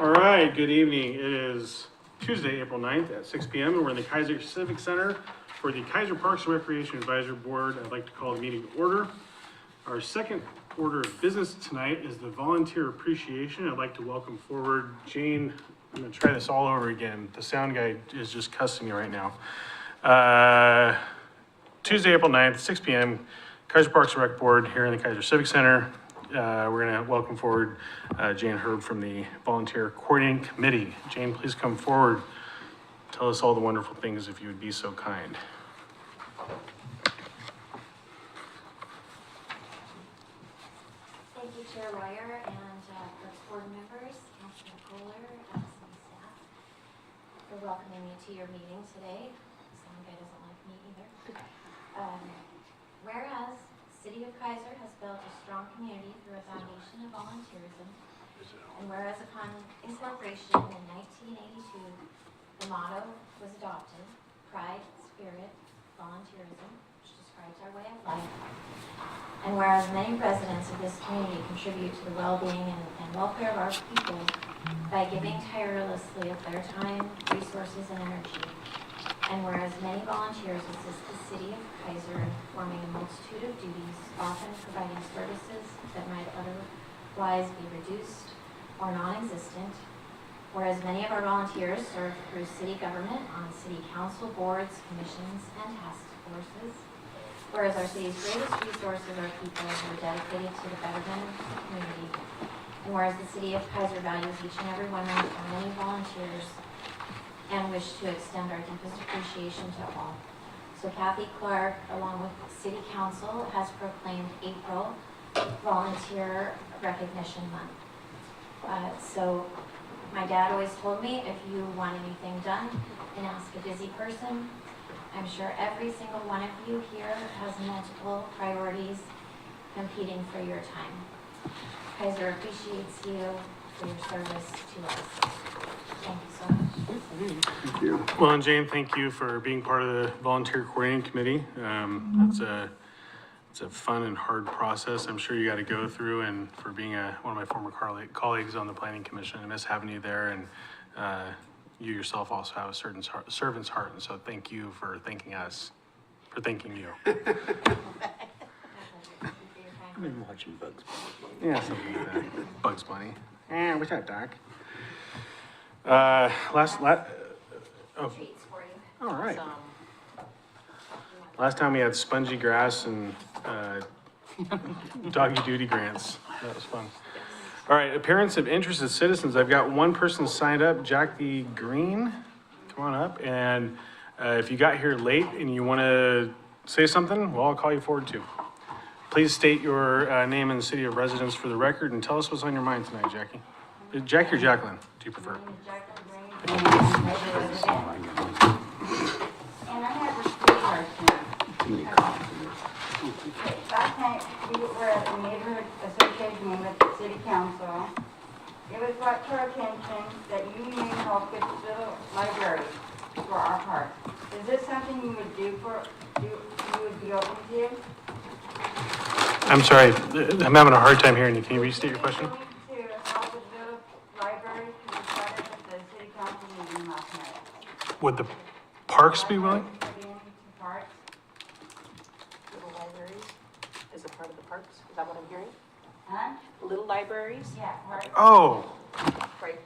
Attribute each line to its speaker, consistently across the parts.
Speaker 1: All right, good evening. It is Tuesday, April 9th at 6 p.m. and we're in the Keizer Civic Center for the Keizer Parks and Recreation Advisory Board. I'd like to call the meeting to order. Our second order of business tonight is the volunteer appreciation. I'd like to welcome forward Jane. I'm going to try this all over again. The sound guy is just cussing me right now. Tuesday, April 9th, 6 p.m., Keizer Parks and Rec Board here in the Keizer Civic Center. We're going to welcome forward Jane Herb from the Volunteer Coordinating Committee. Jane, please come forward. Tell us all the wonderful things if you would be so kind.
Speaker 2: Thank you, Chair Royer and Parks Board members, Councilor Kohler, and city staff for welcoming me to your meeting today. The sound guy doesn't like me either. Whereas City of Keizer has built a strong community through a foundation of volunteerism, and whereas upon incorporation in 1982, the motto was adopted, pride, spirit, volunteerism, which describes our way of life, and whereas many residents of this community contribute to the well-being and welfare of our people by giving tirelessly of their time, resources, and energy, and whereas many volunteers assist the City of Keizer in performing a multitude of duties, often providing services that might otherwise be reduced or non-existent, whereas many of our volunteers serve through city government on city council boards, commissions, and task forces, whereas our city's greatest resources are people who are dedicated to the betterment of the community, and whereas the City of Keizer values each and every one of our many volunteers and wish to extend our deepest appreciation to all. So Kathy Clark, along with City Council, has proclaimed April Volunteer Recognition Month. So my dad always told me, if you want anything done, then ask a busy person. I'm sure every single one of you here has multiple priorities competing for your time. Keizer appreciates you for your service to us. Thank you so much.
Speaker 3: Thank you.
Speaker 1: Well, and Jane, thank you for being part of the Volunteer Coordinating Committee. It's a fun and hard process I'm sure you got to go through, and for being one of my former colleagues on the Planning Commission, I miss having you there, and you yourself also have a certain servant's heart, and so thank you for thanking us, for thanking you.
Speaker 3: I've been watching Bugs Bunny.
Speaker 1: Yeah, something like that. Bugs Bunny. What's that, Doc? Oh,
Speaker 2: Treats for you.
Speaker 1: all right. Last time we had spongy grass and doggy duty grants. That was fun. All right, appearance of interested citizens. I've got one person signed up, Jackie Green. Come on up. And if you got here late and you want to say something, well, I'll call you forward too. Please state your name and city of residence for the record and tell us what's on your mind tonight, Jackie. Jackie or Jacqueline, do you prefer?
Speaker 4: And I have a sweetheart here. Last night, we were at the neighborhood association meeting with the city council. It was brought to our attention that you may help with the little library for our park. Is this something you would do you would be open to?
Speaker 1: I'm sorry, I'm having a hard time hearing you. Can you restate your question?
Speaker 4: To help with the little library, because we started at the city council meeting last night.
Speaker 1: Would the parks be willing?
Speaker 4: Put into parks.
Speaker 5: Little libraries is a part of the parks, is that what I'm hearing?
Speaker 4: Huh?
Speaker 5: Little libraries,
Speaker 4: Yeah, parks.
Speaker 1: Oh,
Speaker 5: right?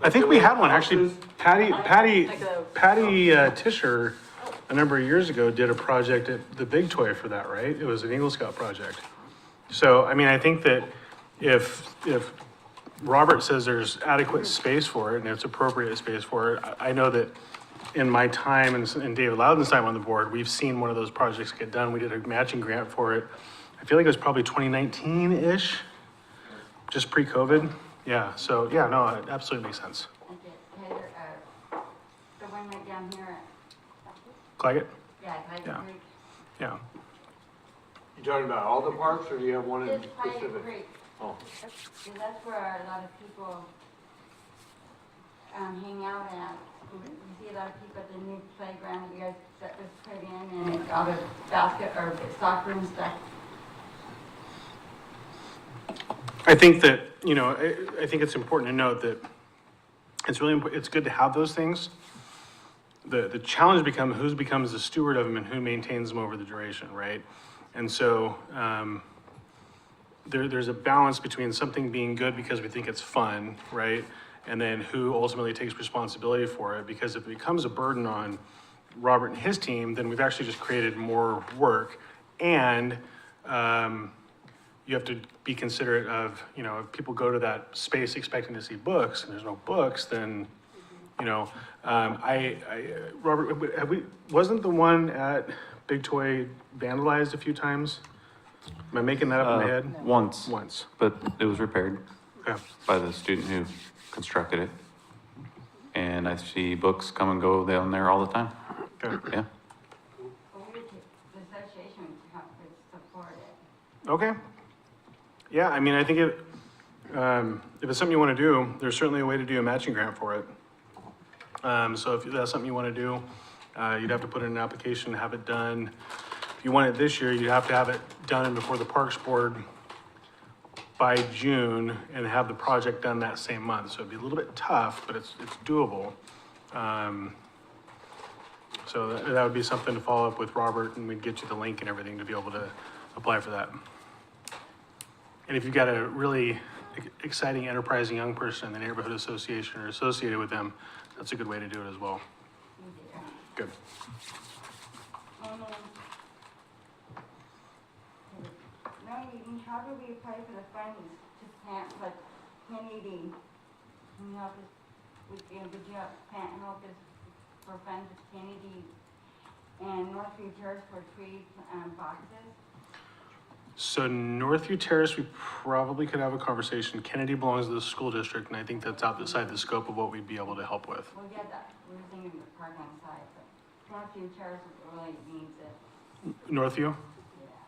Speaker 1: I think we had one, actually. Patty Tischer, a number of years ago, did a project at the Big Toy for that, right? It was an Eagle Scout project. So, I mean, I think that if Robert says there's adequate space for it and it's appropriate space for it, I know that in my time and David Loudon's time on the board, we've seen one of those projects get done. We did a matching grant for it. I feel like it was probably 2019-ish, just pre-COVID. Yeah, so yeah, no, it absolutely makes sense.
Speaker 4: Okay, the one right down here.
Speaker 1: Claggett?
Speaker 4: Yeah, Tiger
Speaker 1: Yeah.
Speaker 4: Creek.
Speaker 1: Yeah.
Speaker 3: You talking about all the parks, or do you have one in
Speaker 4: Just Tiger
Speaker 3: specific?
Speaker 4: Creek.
Speaker 3: Oh,
Speaker 4: So that's where a lot of people hang out at. We see a lot of people at the new playground that you guys that was put in, and all the basket or soccer and stuff.
Speaker 1: I think that, you know, I think it's important to note that it's really, it's good to have those things. The challenge becomes who becomes the steward of them and who maintains them over the duration, right? And so, there's a balance between something being good because we think it's fun, right? And then who ultimately takes responsibility for it, because if it becomes a burden on Robert and his team, then we've actually just created more work. And, you have to be considerate of, you know, if people go to that space expecting to see books and there's no books, then, you know, Robert, wasn't the one at Big Toy vandalized a few times? Am I making that up in my head?
Speaker 6: Once,
Speaker 1: Once,
Speaker 6: but it was repaired
Speaker 1: okay,
Speaker 6: by the student who constructed it. And I see books come and go down there all the time.
Speaker 1: okay,
Speaker 6: Yeah.
Speaker 4: Well, the association would have to support it.
Speaker 1: okay. Yeah, I mean, I think if it's something you want to do, there's certainly a way to do a matching grant for it. So if that's something you want to do, you'd have to put in an application, have it done. If you want it this year, you'd have to have it done before the Parks Board by June and have the project done that same month. So it'd be a little bit tough, but it's doable. So that would be something to follow up with Robert, and we'd get you the link and everything to be able to apply for that. And if you've got a really exciting, enterprising young person in the neighborhood association or associated with them, that's a good way to do it as well. Good.
Speaker 4: No, Eden, how do we apply for the funding to plant, like Kennedy? Can you help us, would you help us for funds with Kennedy and Northview Terrace for tree boxes?
Speaker 1: So Northview Terrace, we probably could have a conversation. Kennedy belongs to the school district, and I think that's outside the scope of what we'd be able to help with.
Speaker 4: Well, yeah, that, we were thinking the park on side, but Northview Terrace really needs it.
Speaker 1: Northview?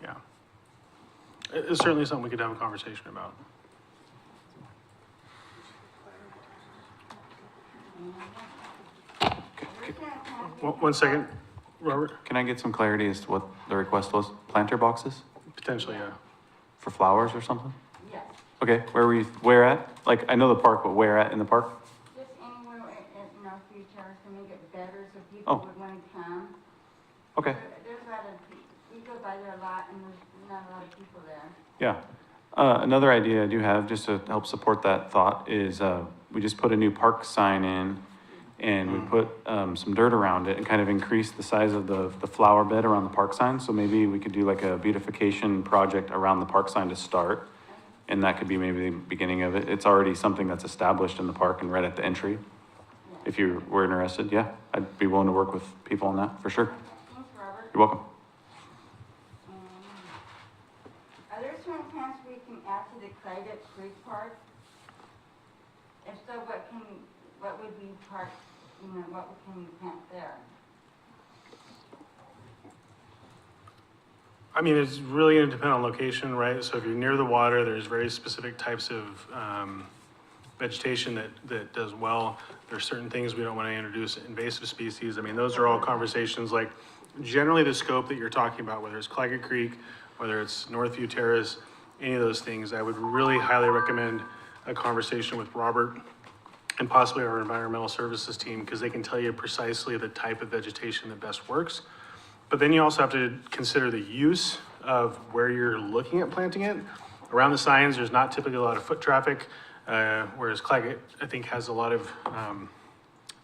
Speaker 4: Yeah.
Speaker 1: Yeah. It's certainly something we could have a conversation about. One second, Robert,
Speaker 6: Can I get some clarity as to what the request was? Planter boxes
Speaker 1: potentially, yeah.
Speaker 6: for flowers or something?
Speaker 4: Yes,
Speaker 6: Okay, where at? Like, I know the park, but where at in the park?
Speaker 4: just anywhere at Northview Terrace to make it better so
Speaker 6: Oh.
Speaker 4: people would want to come.
Speaker 6: Okay,
Speaker 4: There's a lot of, we go by there a lot and there's not a lot of people there.
Speaker 6: yeah. Another idea I do have, just to help support that thought, is, we just put a new park sign in and we put, some dirt around it and kind of increase the size of the flower bed around the park sign. So maybe we could do like a beautification project around the park sign to start. And that could be maybe the beginning of it. It's already something that's established in the park and right at the entry. If you were interested, yeah, I'd be willing to work with people on that, for sure.
Speaker 4: Thanks, Robert.
Speaker 6: You're welcome.
Speaker 4: Are there certain plants we can add to the Keizer Creek Park? If so, what would be part, what can we plant there?
Speaker 1: I mean, it's really gonna depend on location, right? So if you're near the water, there's very specific types of vegetation that does well. There's certain things we don't wanna introduce invasive species. I mean, those are all conversations, like generally the scope that you're talking about, whether it's Keizer Creek, whether it's Northview Terrace, any of those things, I would really highly recommend a conversation with Robert and possibly our environmental services team, because they can tell you precisely the type of vegetation that best works. But then you also have to consider the use of where you're looking at planting it. Around the signs, there's not typically a lot of foot traffic, whereas Claggett, I think, has a lot of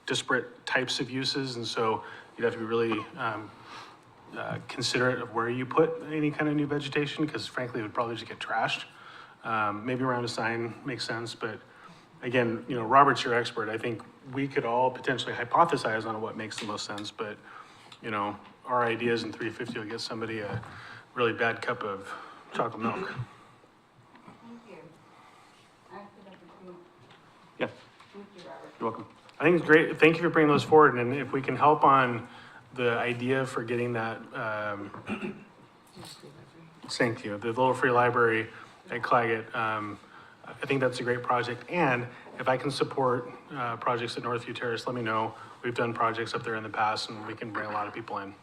Speaker 1: disparate types of uses, and so you'd have to be really considerate of where you put any kind of new vegetation, because frankly, it would probably just get trashed. Maybe around a sign makes sense, but again, you know, Robert's your expert. I think we could all potentially hypothesize on what makes the most sense, but, you know, our ideas in 350 will get somebody a really bad cup of chocolate milk.
Speaker 4: Thank you. I feel like it's good.
Speaker 6: Yeah,
Speaker 4: Thank you, Robert.
Speaker 6: you're welcome.
Speaker 1: I think it's great. Thank you for bringing those forward. And if we can help on the idea for getting that, thank you, the little free library at Claggett, I think that's a great project. And if I can support projects at Northview Terrace, let me know. We've done projects up there in the past, and we can bring a lot of people in.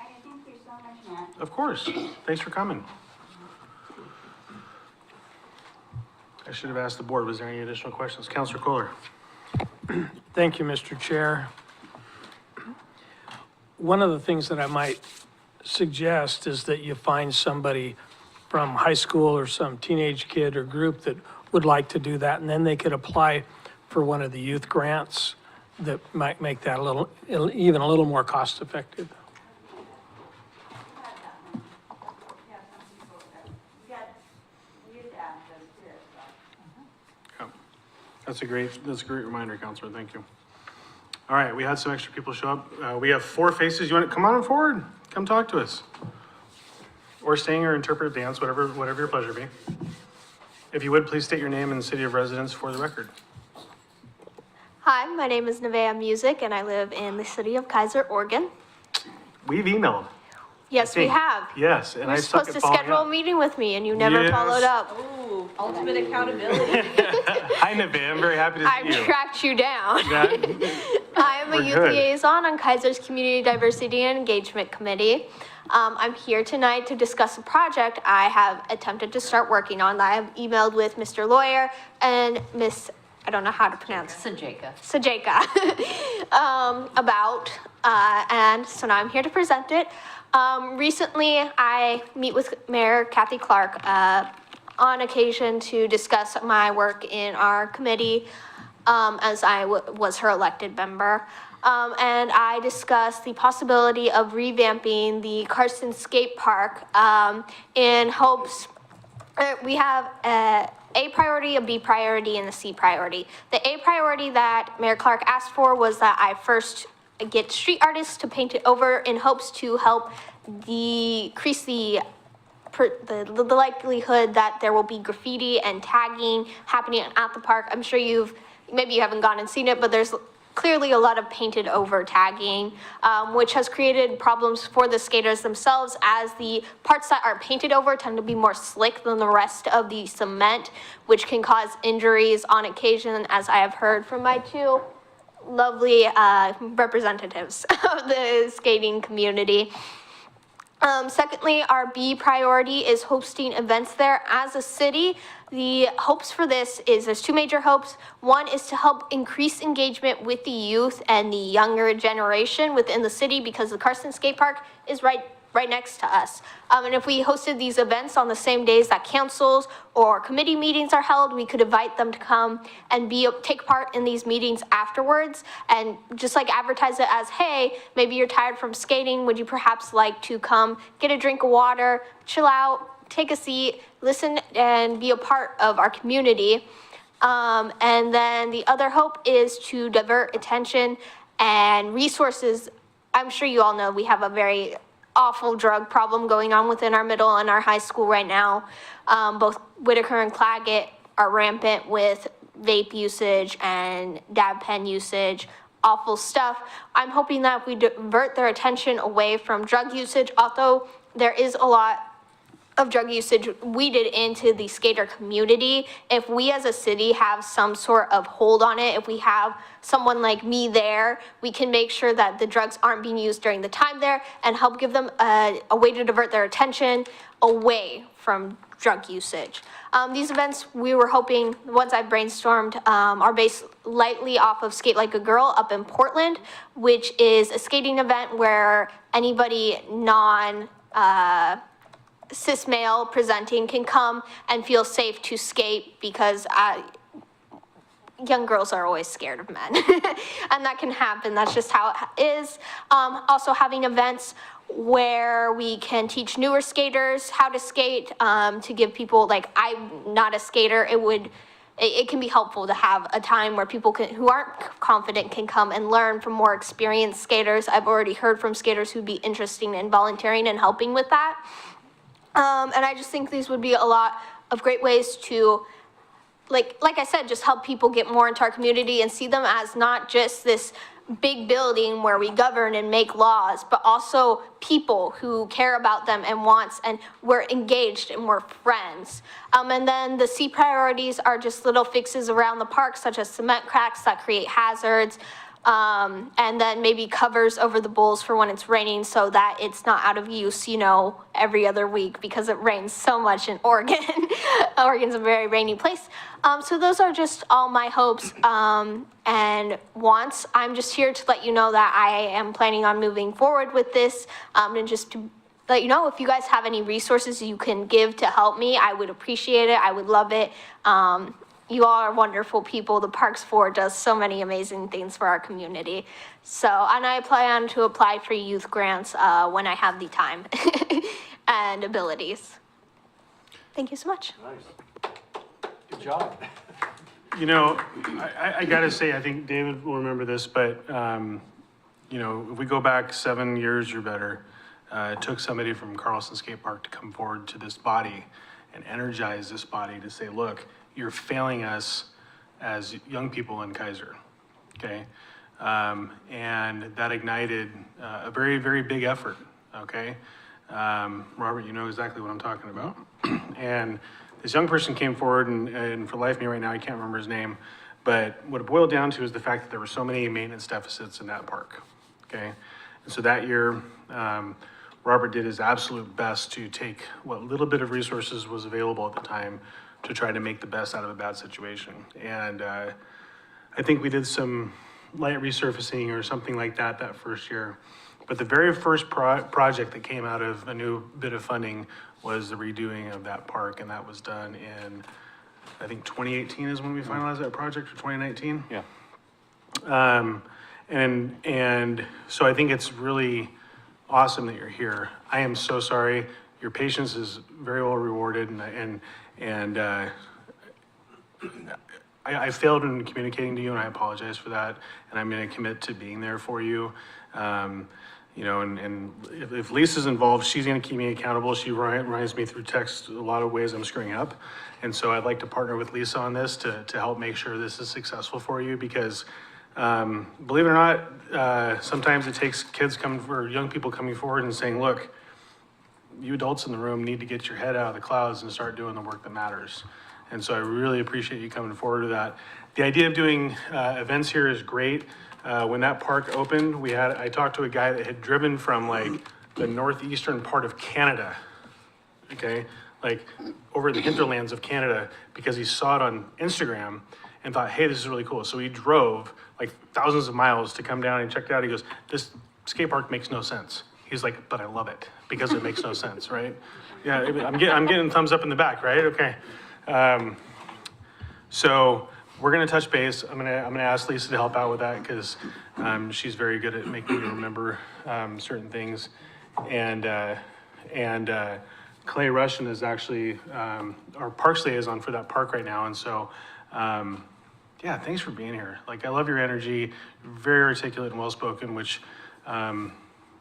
Speaker 4: Okay, thank you so much, Matt.
Speaker 1: Of course. Thanks for coming. I should have asked the board, was there any additional questions? Counselor Kohler?
Speaker 7: Thank you, Mr. Chair. One of the things that I might suggest is that you find somebody from high school or some teenage kid or group that would like to do that, and then they could apply for one of the youth grants that might make that even a little more cost effective.
Speaker 1: Yeah. That's a great reminder, Counselor, thank you. All right, we had some extra people show up. We have 4 faces. You want to come on forward? Come talk to us. Or sing or interpret dance, whatever your pleasure be. If you would, please state your name and city of residence for the record.
Speaker 8: Hi, my name is Nevaeh Music, and I live in the city of Keizer, Oregon.
Speaker 1: We've emailed.
Speaker 8: Yes, we
Speaker 1: think.
Speaker 8: have.
Speaker 1: Yes, and
Speaker 8: You're
Speaker 1: I suck
Speaker 8: supposed
Speaker 1: at
Speaker 8: to
Speaker 1: following
Speaker 8: schedule a
Speaker 1: up.
Speaker 8: meeting with me, and you never
Speaker 1: Yes.
Speaker 8: followed up.
Speaker 5: Ooh, ultimate accountability.
Speaker 1: Hi, Nevaeh, I'm very happy to see
Speaker 8: I've
Speaker 1: you.
Speaker 8: tracked you down.
Speaker 1: That-
Speaker 8: I am a
Speaker 1: We're
Speaker 8: youth
Speaker 1: good.
Speaker 8: liaison on Kaiser's Community Diversity and Engagement Committee. I'm here tonight to discuss a project I have attempted to start working on. I have emailed with Mr. Lawyer and Miss, I don't know how to pronounce it. Sajeka, about, and so now I'm here to present it. Recently, I meet with Mayor Kathy Clark on occasion to discuss my work in our committee, as I was her elected member. And I discussed the possibility of revamping the Carson Skate Park in hopes. We have A priority, a B priority, and a C priority. The A priority that Mayor Clark asked for was that I first get street artists to paint it over in hopes to help decrease the likelihood that there will be graffiti and tagging happening at the park. I'm sure maybe you haven't gone and seen it, but there's clearly a lot of painted over tagging, which has created problems for the skaters themselves, as the parts that are painted over tend to be more slick than the rest of the cement, which can cause injuries on occasion, as I have heard from my 2 lovely representatives of the skating community. Secondly, our B priority is hosting events there as a city. The hopes for this is there's 2 major hopes. One is to help increase engagement with the youth and the younger generation within the city, because the Carson Skate Park is right next to us. And if we hosted these events on the same days that councils or committee meetings are held, we could invite them to come and take part in these meetings afterwards, and just like advertise it as, hey, maybe you're tired from skating, would you perhaps like to come get a drink of water, chill out, take a seat, listen, and be a part of our community. And then the other hope is to divert attention and resources. I'm sure you all know we have a very awful drug problem going on within our middle and our high school right now. Both Whitaker and Claggett are rampant with vape usage and dab pen usage, awful stuff. I'm hoping that if we divert their attention away from drug usage, although there is a lot of drug usage weeded into the skater community, if we as a city have some sort of hold on it, if we have someone like me there, we can make sure that the drugs aren't being used during the time there and help give them a way to divert their attention away from drug usage. These events, we were hoping, the ones I brainstormed, are based lightly off of Skate Like a Girl up in Portland, which is a skating event where anybody cis male presenting can come and feel safe to skate, because young girls are always scared of men and that can happen. That's just how it is. Also having events where we can teach newer skaters how to skate, to give people, like, I'm not a skater, it can be helpful to have a time where people who aren't confident can come and learn from more experienced skaters. I've already heard from skaters who'd be interested in volunteering and helping with that. And I just think these would be a lot of great ways to, like I said, just help people get more into our community and see them as not just this big building where we govern and make laws, but also people who care about them and wants, and we're engaged and we're friends. And then the C priorities are just little fixes around the park, such as cement cracks that create hazards, And then maybe covers over the bowls for when it's raining so that it's not out of use, every other week because it rains so much in Oregon. Oregon's a very rainy place. So those are just all my hopes and wants. I'm just here to let you know that I am planning on moving forward with this, and just to let you know if you guys have any resources you can give to help me, I would appreciate it. I would love it. You all are wonderful people. The Parks Board does so many amazing things for our community. So, and I plan to apply for youth grants when I have the time and abilities. Thank you so much.
Speaker 3: Nice. Good job.
Speaker 1: I gotta say, I think David will remember this, but, if we go back 7 years or better, it took somebody from Carlson Skate Park to come forward to this body and energize this body to say, look, you're failing us as young people in Keizer, okay? And that ignited a very, very big effort, okay? Robert, you know exactly what I'm talking about. And this young person came forward, and for the life of me right now, I can't remember his name, but what it boiled down to is the fact that there were so many maintenance deficits in that park, okay? And so that year, Robert did his absolute best to take what little bit of resources was available at the time to try to make the best out of a bad situation. And I think we did some light resurfacing or something like that first year. But the very first project that came out of a new bit of funding was the redoing of that park, and that was done in, I think 2018 is when we finalized that project, or 2019?
Speaker 6: Yeah.
Speaker 1: And so I think it's really awesome that you're here. I am so sorry. Your patience is very well rewarded, and I failed in communicating to you, and I apologize for that. And I'm going to commit to being there for you. And if Lisa's involved, she's going to keep me accountable. She reminds me through text a lot of ways I'm screwing up. And so I'd like to partner with Lisa on this to help make sure this is successful for you, because believe it or not, sometimes it takes young people coming forward and saying, look, you adults in the room need to get your head out of the clouds and start doing the work that matters. And so I really appreciate you coming forward to that. The idea of doing events here is great. When that park opened, I talked to a guy that had driven from like the northeastern part of Canada, okay? Like over the hinterlands of Canada, because he saw it on Instagram and thought, hey, this is really cool. So he drove like thousands of miles to come down and check it out. He goes, this skate park makes no sense. He's like, but I love it because it makes no sense, right? Yeah, I'm getting thumbs up in the back, right? Okay. So we're gonna touch base. I'm gonna ask Lisa to help out with that, because she's very good at making me remember certain things. And Clay Russian is actually our parks liaison for that park right now. And so, yeah, thanks for being here. Like, I love your energy. You're very articulate and well-spoken, which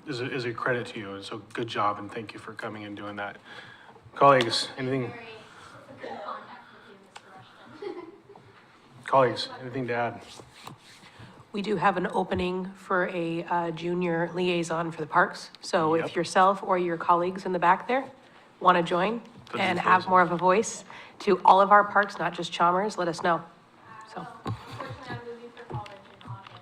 Speaker 1: is a credit to you. And so good job, and thank you for coming and doing that. Colleagues, anything?
Speaker 2: Very good contact with you, Mr. Rushton.
Speaker 1: Colleagues, anything to add?
Speaker 5: We do have an opening for a junior liaison for the parks. So
Speaker 1: Yep.
Speaker 5: if yourself or your colleagues in the back there want to join
Speaker 1: Put
Speaker 5: and
Speaker 1: your
Speaker 5: have
Speaker 1: voice
Speaker 5: more of a voice to all of our parks, not just Chalmers, let us know. So,
Speaker 2: Unfortunately, I'm moving for college in August.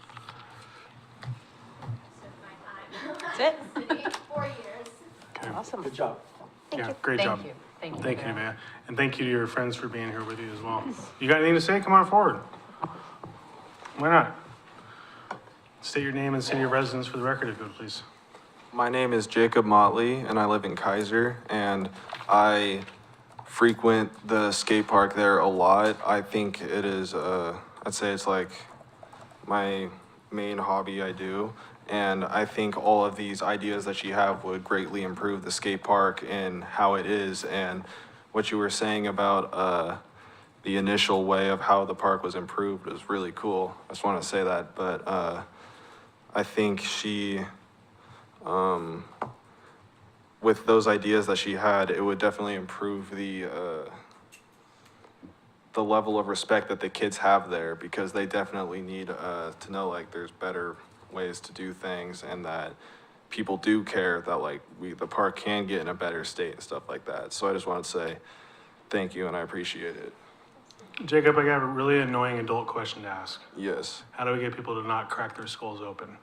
Speaker 2: So my time.
Speaker 5: that's it.
Speaker 2: City, 4 years.
Speaker 5: Awesome.
Speaker 3: Good job.
Speaker 1: Yeah, great job.
Speaker 5: Thank you. Thank you.
Speaker 1: Thank you, Nevaeh. And thank you to your friends for being here with you as well. You got anything to say? Come on forward. Why not? State your name and city of residence for the record, if you would, please.
Speaker 9: My name is Jacob Motley, and I live in Keizer, and I frequent the skate park there a lot. I think it is, I'd say it's like my main hobby I do. And I think all of these ideas that you have would greatly improve the skate park and how it is. And what you were saying about the initial way of how the park was improved was really cool. I just want to say that. But I think she, with those ideas that she had, it would definitely improve the level of respect that the kids have there, because they definitely need to know, like, there's better ways to do things, and that people do care that, like, the park can get in a better state and stuff like that. So I just wanted to say thank you, and I appreciate it.
Speaker 1: Jacob, I got a really annoying adult question to ask.
Speaker 9: Yes.
Speaker 1: How do we get people to not crack their skulls open?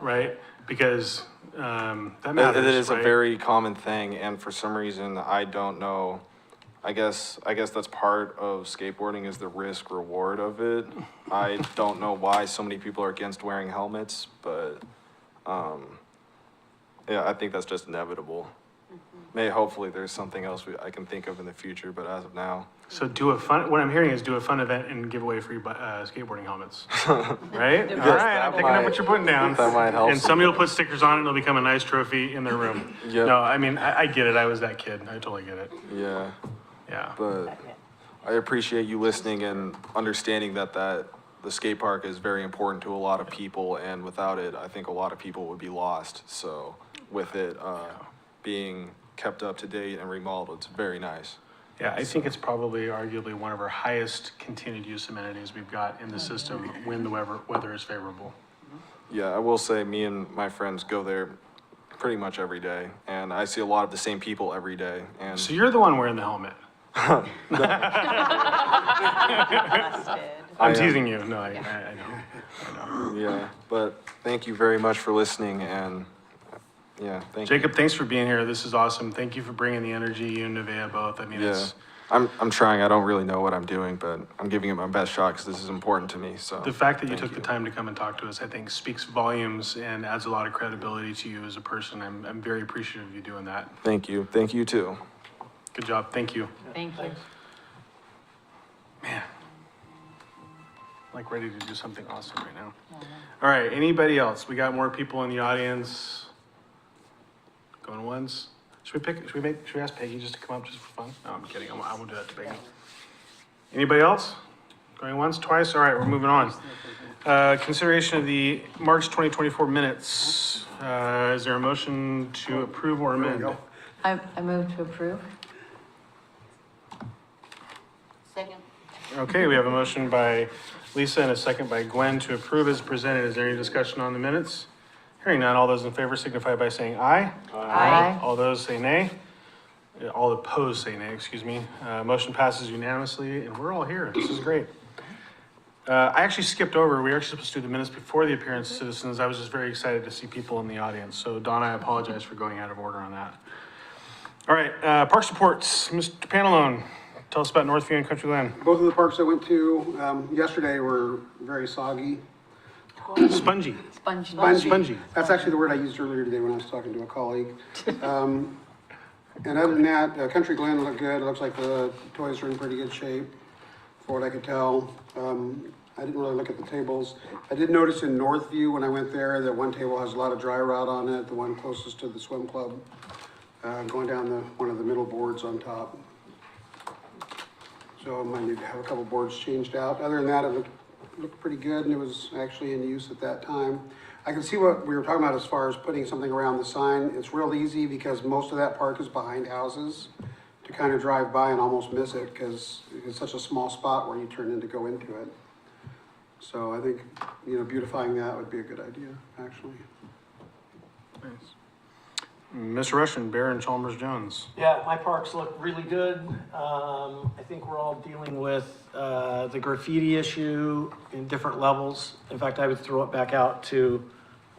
Speaker 1: Right? Because that matters,
Speaker 9: It is a
Speaker 1: right?
Speaker 9: very common thing, and for some reason, I don't know. I guess that's part of skateboarding is the risk reward of it. I don't know why so many people are against wearing helmets, but yeah, I think that's just inevitable. Hopefully there's something else I can think of in the future, but as of now.
Speaker 1: So what I'm hearing is do a fun event and give away free skateboarding helmets. Right? All right, I'm picking up what you're putting down.
Speaker 9: That might help.
Speaker 1: And somebody will put stickers on it and it'll become a nice trophy in their room.
Speaker 9: Yep.
Speaker 1: No, I mean, I get it. I was that kid. I totally get it.
Speaker 9: Yeah,
Speaker 1: Yeah.
Speaker 9: but I appreciate you listening and understanding that the skate park is very important to a lot of people, and without it, I think a lot of people would be lost. So with it being kept up to date and remodeled, it's very nice.
Speaker 1: Yeah, I think it's probably arguably one of our highest continued use amenities we've got in the system when the weather is favorable.
Speaker 9: Yeah, I will say me and my friends go there pretty much every day, and I see a lot of the same people every day. And
Speaker 1: So you're the one wearing the helmet.
Speaker 9: I
Speaker 1: I'm
Speaker 9: am.
Speaker 1: teasing you. No, I know.
Speaker 9: Yeah, but thank you very much for listening, and yeah, thank you.
Speaker 1: Jacob, thanks for being here. This is awesome. Thank you for bringing the energy, you and Nevaeh both. I mean,
Speaker 9: Yeah,
Speaker 1: it's,
Speaker 9: I'm trying. I don't really know what I'm doing, but I'm giving it my best shot because this is important to me. So
Speaker 1: the fact that you
Speaker 9: thank
Speaker 1: took the time to come and talk to us, I think speaks volumes and adds a lot of credibility to you as a person. I'm very appreciative of you doing that.
Speaker 9: Thank you. Thank you too.
Speaker 1: Good job. Thank you.
Speaker 5: Thank you.
Speaker 1: Man, like ready to do something awesome right now. All right, anybody else? We got more people in the audience. Going once? Should we ask Peggy just to come up just for fun? No, I'm kidding. I won't do that to Peggy. Anybody else? Going once, twice? All right, we're moving on. Consideration of the March 2024 minutes. Is there a motion to approve or amend?
Speaker 10: I move to approve.
Speaker 4: Second.
Speaker 1: Okay, we have a motion by Lisa and a second by Gwen to approve as presented. Is there any discussion on the minutes? Hearing none, all those in favor signify by saying aye.
Speaker 10: Aye.
Speaker 1: All those say nay. All opposed say nay, excuse me. Motion passes unanimously, and we're all here. This is great. I actually skipped over, we were actually supposed to do the minutes before the appearance of citizens. I was just very excited to see people in the audience. So Donna, I apologize for going out of order on that. All right, Parks reports. Mr. Pantalone, tell us about Northview and Countryland.
Speaker 11: Both of the parks I went to yesterday were very soggy.
Speaker 1: Spongy.
Speaker 10: Spongy.
Speaker 1: Spongy.
Speaker 11: That's actually the word I used earlier today when I was talking to a colleague. And other than that, Country Glen looked good. It looks like the toys are in pretty good shape, for what I could tell. I didn't really look at the tables. I did notice in Northview when I went there that one table has a lot of dry rot on it, the one closest to the swim club, going down one of the middle boards on top. So I might need to have a couple boards changed out. Other than that, it looked pretty good, and it was actually in use at that time. I can see what we were talking about as far as putting something around the sign. It's real easy because most of that park is behind houses to kind of drive by and almost miss it because it's such a small spot where you turn in to go into it. So I think, beautifying that would be a good idea, actually.
Speaker 1: Nice. Mr. Russian, Bear and Chalmers Jones.
Speaker 12: Yeah, my parks look really good. I think we're all dealing with the graffiti issue in different levels. In fact, I would throw it back out to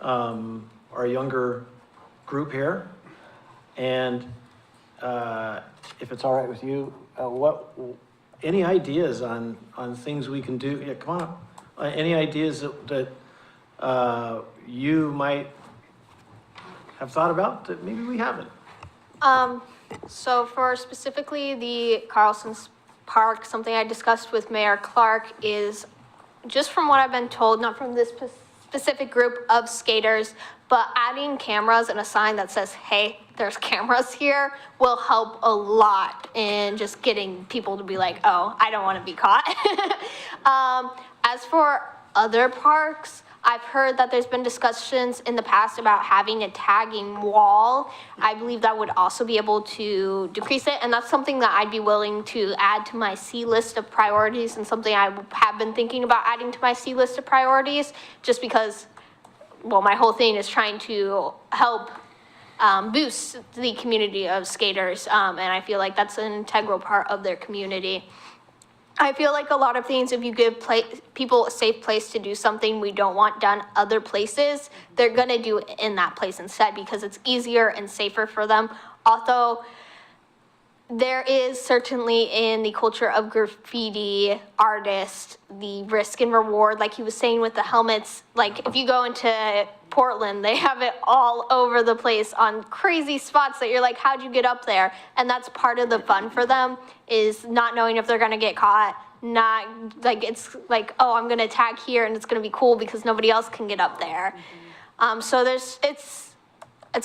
Speaker 12: our younger group here. And if it's all right with you, any ideas on things we can do? Yeah, come on up. Any ideas that you might have thought about that maybe we haven't?
Speaker 8: So for specifically the Carlson's Park, something I discussed with Mayor Clark is, just from what I've been told, not from this specific group of skaters, but adding cameras and a sign that says, hey, there's cameras here, will help a lot in just getting people to be like, oh, I don't want to be caught. As for other parks, I've heard that there's been discussions in the past about having a tagging wall. I believe that would also be able to decrease it, and that's something that I'd be willing to add to my C list of priorities, and something I have been thinking about adding to my C list of priorities, just because, well, my whole thing is trying to help boosts the community of skaters. And I feel like that's an integral part of their community. I feel like a lot of things, if you give people a safe place to do something we don't want done other places, they're gonna do it in that place instead because it's easier and safer for them. Although there is certainly in the culture of graffiti artists, the risk and reward, like he was saying with the helmets, like if you go into Portland, they have it all over the place on crazy spots that you're like, how'd you get up there? And that's part of the fun for them, is not knowing if they're gonna get caught, not like, it's like, oh, I'm gonna tag here and it's gonna be cool because nobody else can get up there. So it's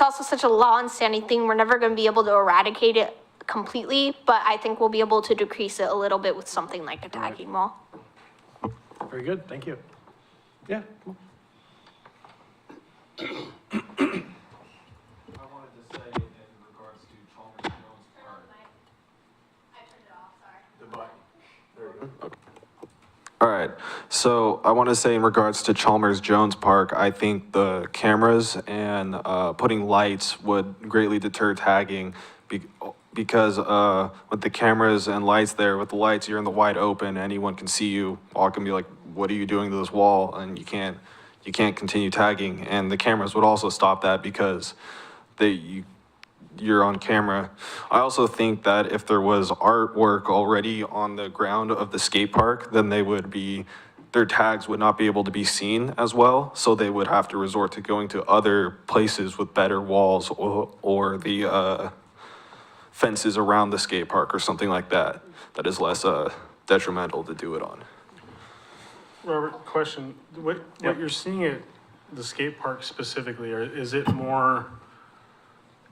Speaker 8: also such a long-standing thing, we're never gonna be able to eradicate it completely, but I think we'll be able to decrease it a little bit with something like a tagging wall.
Speaker 12: Very good, thank you. Yeah.
Speaker 6: I wanted to say in regards to Chalmers Jones Park.
Speaker 8: I turned it off, sorry.
Speaker 9: All right, so I want to say in regards to Chalmers Jones Park, I think the cameras and putting lights would greatly deter tagging because with the cameras and lights there, with the lights, you're in the wide open, anyone can see you, all can be like, what are you doing to this wall? And you can't continue tagging. And the cameras would also stop that because you're on camera. I also think that if there was artwork already on the ground of the skate park, then their tags would not be able to be seen as well. So they would have to resort to going to other places with better walls or the fences around the skate park or something like that, that is less detrimental to do it on.
Speaker 1: Robert, question, what you're seeing at the skate park specifically, is it more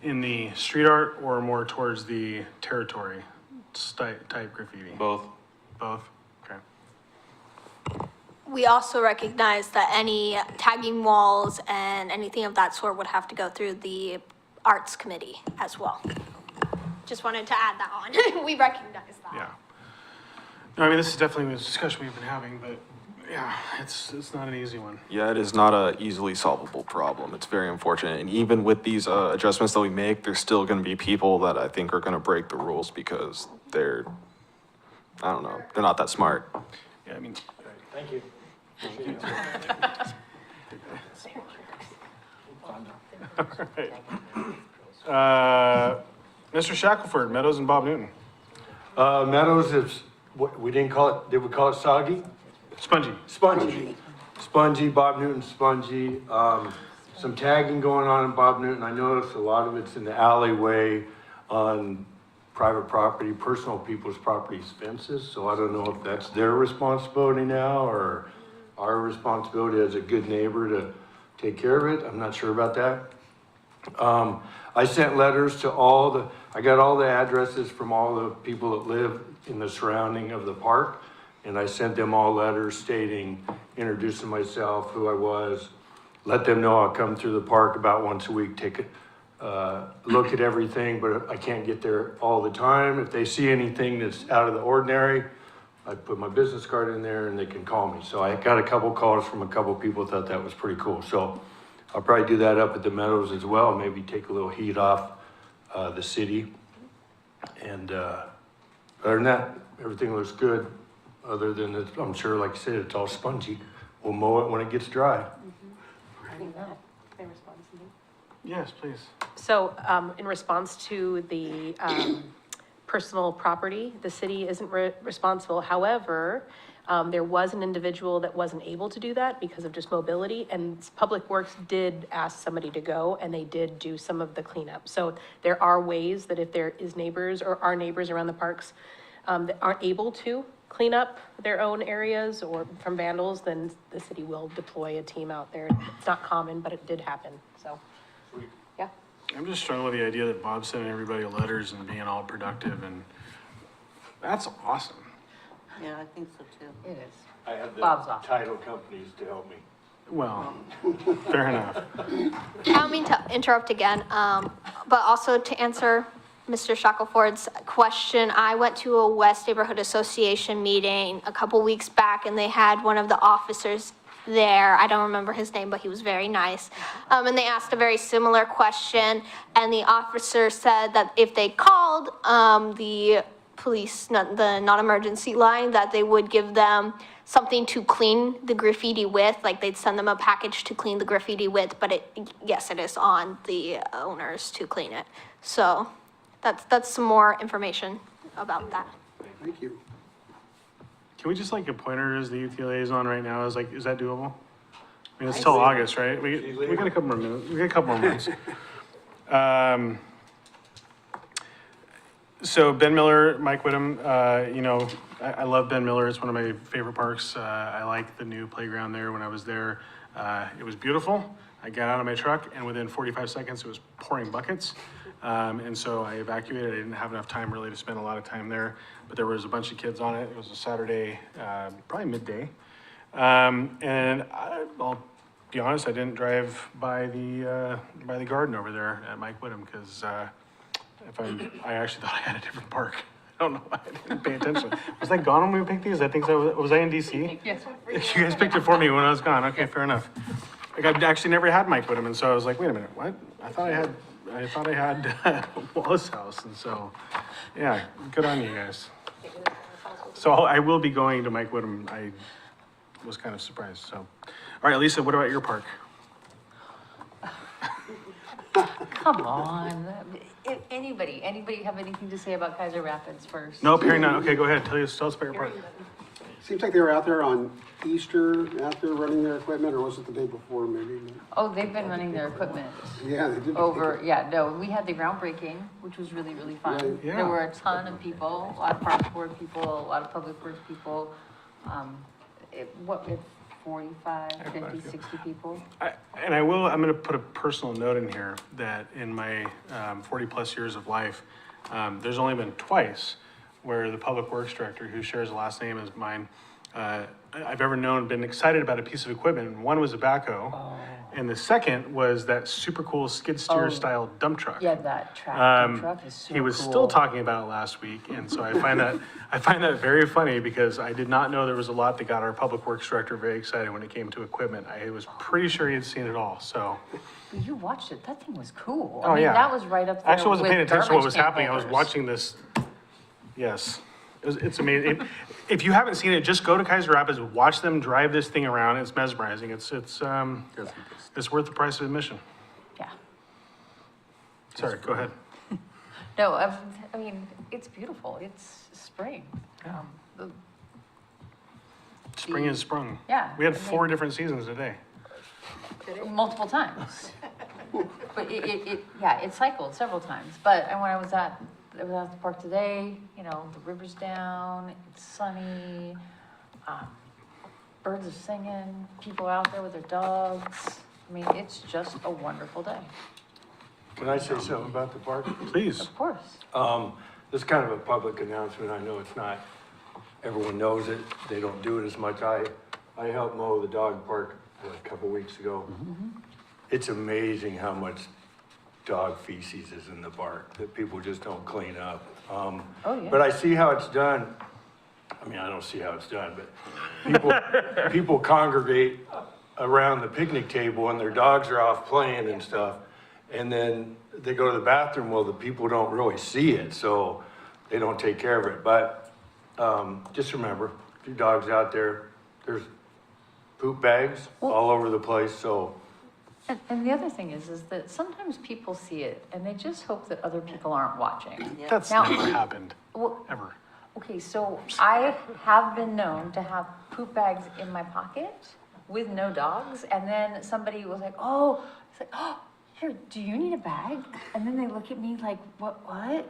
Speaker 1: in the street art or more towards the territory type graffiti?
Speaker 6: Both.
Speaker 1: Both? Okay.
Speaker 8: We also recognize that any tagging walls and anything of that sort would have to go through the arts committee as well. Just wanted to add that on. We recognize that.
Speaker 1: Yeah. No, I mean, this is definitely a discussion we've been having, but yeah, it's not an easy one.
Speaker 9: Yeah, it is not a easily solvable problem. It's very unfortunate. And even with these adjustments that we make, there's still going to be people that I think are going to break the rules because they're not that smart.
Speaker 1: Yeah, I mean.
Speaker 12: Thank you.
Speaker 1: Mr. Shackelford, Meadows and Bob Newton.
Speaker 3: Meadows is, what, we didn't call it, did we call it soggy?
Speaker 1: Spongy.
Speaker 3: Spongy. Spongy, Bob Newton spongy. Some tagging going on in Bob Newton. I noticed a lot of it's in the alleyway on private property, personal people's properties fences. So I don't know if that's their responsibility now or our responsibility as a good neighbor to take care of it. I'm not sure about that. I sent letters to I got all the addresses from all the people that live in the surrounding of the park. And I sent them all letters stating, introducing myself, who I was, let them know I'll come through the park about once a week, take a look at everything, but I can't get there all the time. If they see anything that's out of the ordinary, I put my business card in there and they can call me. So I got a couple calls from a couple people, thought that was pretty cool. So I'll probably do that up at the Meadows as well, maybe take a little heat off the city. And other than that, everything looks good. Other than, I'm sure, like I said, it's all spongy. We'll mow it when it gets dry.
Speaker 5: Can I respond to something?
Speaker 1: Yes, please.
Speaker 5: So, in response to the, personal property, the city isn't responsible. However, there was an individual that wasn't able to do that because of just mobility, and Public Works did ask somebody to go, and they did do some of the cleanup. So there are ways that if there is neighbors or are neighbors around the parks, that aren't able to clean up their own areas or from vandals, then the city will deploy a team out there. It's not common, but it did happen, so, yeah.
Speaker 1: I'm just struggling with the idea that Bob's sending everybody letters and being all productive, and that's awesome.
Speaker 10: Yeah, I think so too. It is.
Speaker 3: I have the
Speaker 10: Bob's off.
Speaker 3: title companies to help me.
Speaker 1: Well, fair enough.
Speaker 8: I don't mean to interrupt again, but also to answer Mr. Shackelford's question, I went to a West Neighborhood Association meeting a couple weeks back, and they had one of the officers there. I don't remember his name, but he was very nice. And they asked a very similar question, and the officer said that if they called the police, the non-emergency line, that they would give them something to clean the graffiti with, like they'd send them a package to clean the graffiti with, but yes, it is on the owners to clean it. So that's some more information about that.
Speaker 11: Thank you.
Speaker 1: Can we just like a pointer as the youth liaison right now? Is that doable? I mean, it's till August, right? We got a couple more minutes, we got a couple more months. So Ben Miller, Mike Whittem, I love Ben Miller. It's one of my favorite parks. I like the new playground there. When I was there, it was beautiful. I got out of my truck and within 45 seconds, it was pouring buckets. And so I evacuated. I didn't have enough time really to spend a lot of time there, but there was a bunch of kids on it. It was a Saturday, probably midday. And I'll be honest, I didn't drive by the garden over there at Mike Whittem because, I actually thought I had a different park. I don't know why I didn't pay attention. Was I gone when we picked these? I think so. Was I in DC? Yes. You guys picked it for me when I was gone. Okay, fair enough. Like I've actually never had Mike Whittem, and so I was like, wait a minute, what? I thought I had Wallace House, and so, yeah, good on you guys. So I will be going to Mike Whittem. I was kind of surprised, so. All right, Lisa, what about your park?
Speaker 13: Come on. If anybody have anything to say about Keizer Rapids first?
Speaker 1: Nope, hearing none. Okay, go ahead. Tell us about your park.
Speaker 11: Seems like they were out there on Easter, out there running their equipment, or was it the day before maybe?
Speaker 13: Oh, they've been running their equipment
Speaker 11: Yeah, they did.
Speaker 13: we had the groundbreaking, which was really, really fun.
Speaker 11: Right.
Speaker 1: Yeah.
Speaker 13: There were a ton of people, a lot of parks board people, a lot of public works people. With 45, 50, 60 people?
Speaker 1: I'm going to put a personal note in here that in my 40 plus years of life, there's only been twice where the public works director, who shares the last name as mine, I've ever known, been excited about a piece of equipment. One was a backhoe, and the second was that super cool skid steer style dump truck.
Speaker 13: Yeah, that tractor truck is so
Speaker 1: He was
Speaker 13: cool.
Speaker 1: still talking about it last week, and so I find that very funny because I did not know there was a lot that got our public works director very excited when it came to equipment. I was pretty sure he had seen it all, so.
Speaker 13: But you watched it, that thing was cool.
Speaker 1: Oh, yeah.
Speaker 13: That was right up there
Speaker 1: I actually wasn't
Speaker 13: with
Speaker 1: paying attention to what was
Speaker 13: garbage can
Speaker 1: happening. I was
Speaker 13: holders.
Speaker 1: watching this. Yes. It's amazing. If you haven't seen it, just go to Keizer Rapids, watch them drive this thing around. It's mesmerizing. It's worth the price of admission.
Speaker 13: Yeah.
Speaker 1: Sorry, go ahead.
Speaker 13: No, I mean, it's beautiful. It's spring.
Speaker 1: Spring is sprung.
Speaker 13: Yeah,
Speaker 1: We had
Speaker 13: I mean-
Speaker 1: 4 different seasons today.
Speaker 13: Multiple times. But it cycled several times. But when I was at the park today, the river's down, it's sunny, birds are singing, people out there with their dogs. I mean, it's just a wonderful day.
Speaker 3: Can I say something about the park?
Speaker 1: Please.
Speaker 13: Of course.
Speaker 3: This is kind of a public announcement. I know it's not, everyone knows it. They don't do it as much. I helped mow the dog park a couple weeks ago. It's amazing how much dog feces is in the park that people just don't clean up.
Speaker 13: Yeah.
Speaker 3: But I see how it's done. I mean, I don't see how it's done, but people congregate around the picnic table and their dogs are off playing and stuff. And then they go to the bathroom. Well, the people don't really see it, so they don't take care of it. But just remember, if your dog's out there, there's poop bags all over the place, so.
Speaker 13: And the other thing is that sometimes people see it and they just hope that other people aren't watching.
Speaker 1: That's
Speaker 13: Now-
Speaker 1: never happened,
Speaker 13: Well,
Speaker 1: ever.
Speaker 13: okay, so I have been known to have poop bags in my pocket with no dogs, and then somebody was like, it's like, here, do you need a bag? And then they look at me like, what?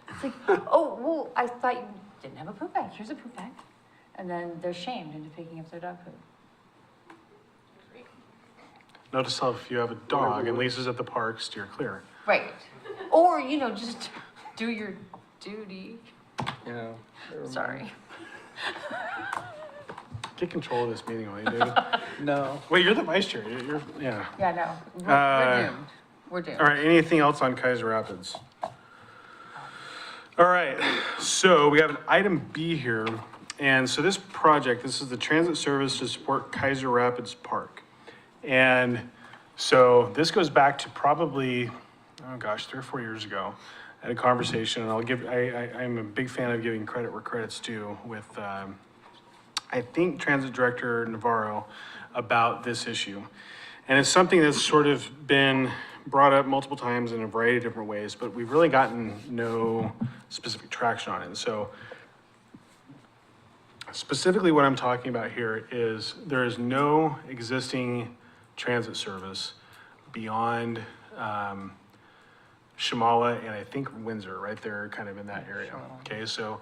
Speaker 13: It's like, well, I thought you didn't have a poop bag. Here's a poop bag. And then they're shamed into picking up their dog poop.
Speaker 1: Note to self, if you have a dog and Lisa's at the park, steer clear.
Speaker 13: Right. Or, just do your duty.
Speaker 1: Yeah.
Speaker 13: Sorry.
Speaker 1: Get control of this meeting, will you, David?
Speaker 6: No.
Speaker 1: Wait, you're the vice chair. You're yeah.
Speaker 13: Yeah, no, we're doomed. We're doomed.
Speaker 1: All right, anything else on Keizer Rapids? All right, so we have an item B here, And so this project, this is the transit service to support Keizer Rapids Park. And so this goes back to probably, oh gosh, 3 or 4 years ago. I had a conversation, and I'm a big fan of giving credit where credit's due with, I think, Transit Director Navarro about this issue. And it's something that's sort of been brought up multiple times in a variety of different ways, but we've really gotten no specific traction on it. And so specifically what I'm talking about here is there is no existing transit service beyond Shamawa and I think Windsor, right there, kind of in that area. Okay, so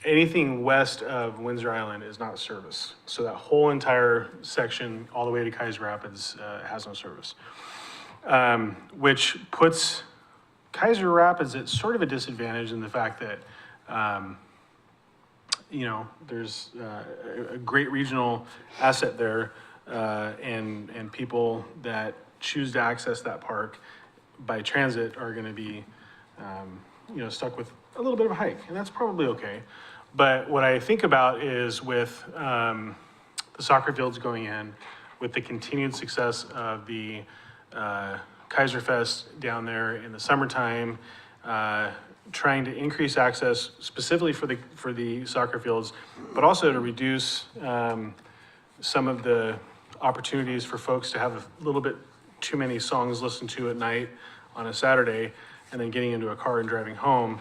Speaker 1: anything west of Windsor Island is not service. So that whole entire section, all the way to Keizer Rapids, has no service. Which puts Keizer Rapids at sort of a disadvantage in the fact that, you know, there's a great regional asset there, and people that choose to access that park by transit are going to be, you know, stuck with a little bit of a hike, and that's probably okay. But what I think about is with the soccer fields going in, with the continued success of the Keizer Fest down there in the summertime, trying to increase access specifically for the soccer fields, but also to reduce some of the opportunities for folks to have a little bit too many songs listened to at night on a Saturday and then getting into a car and driving home.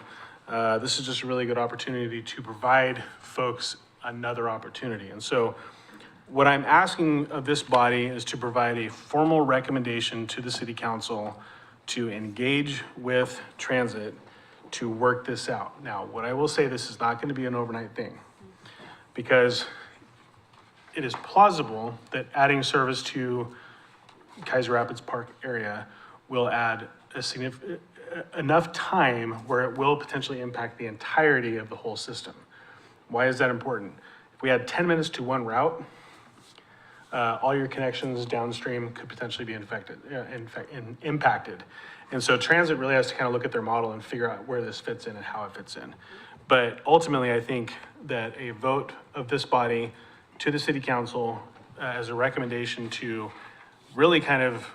Speaker 1: This is just a really good opportunity to provide folks another opportunity. And so what I'm asking of this body is to provide a formal recommendation to the city council to engage with transit to work this out. Now, what I will say, this is not going to be an overnight thing, because it is plausible that adding service to Keizer Rapids Park area will add a significant enough time where it will potentially impact the entirety of the whole system. Why is that important? If we had 10 minutes to one route, all your connections downstream could potentially be impacted. And so transit really has to kind of look at their model and figure out where this fits in and how it fits in. But ultimately, I think that a vote of this body to the city council as a recommendation to really kind of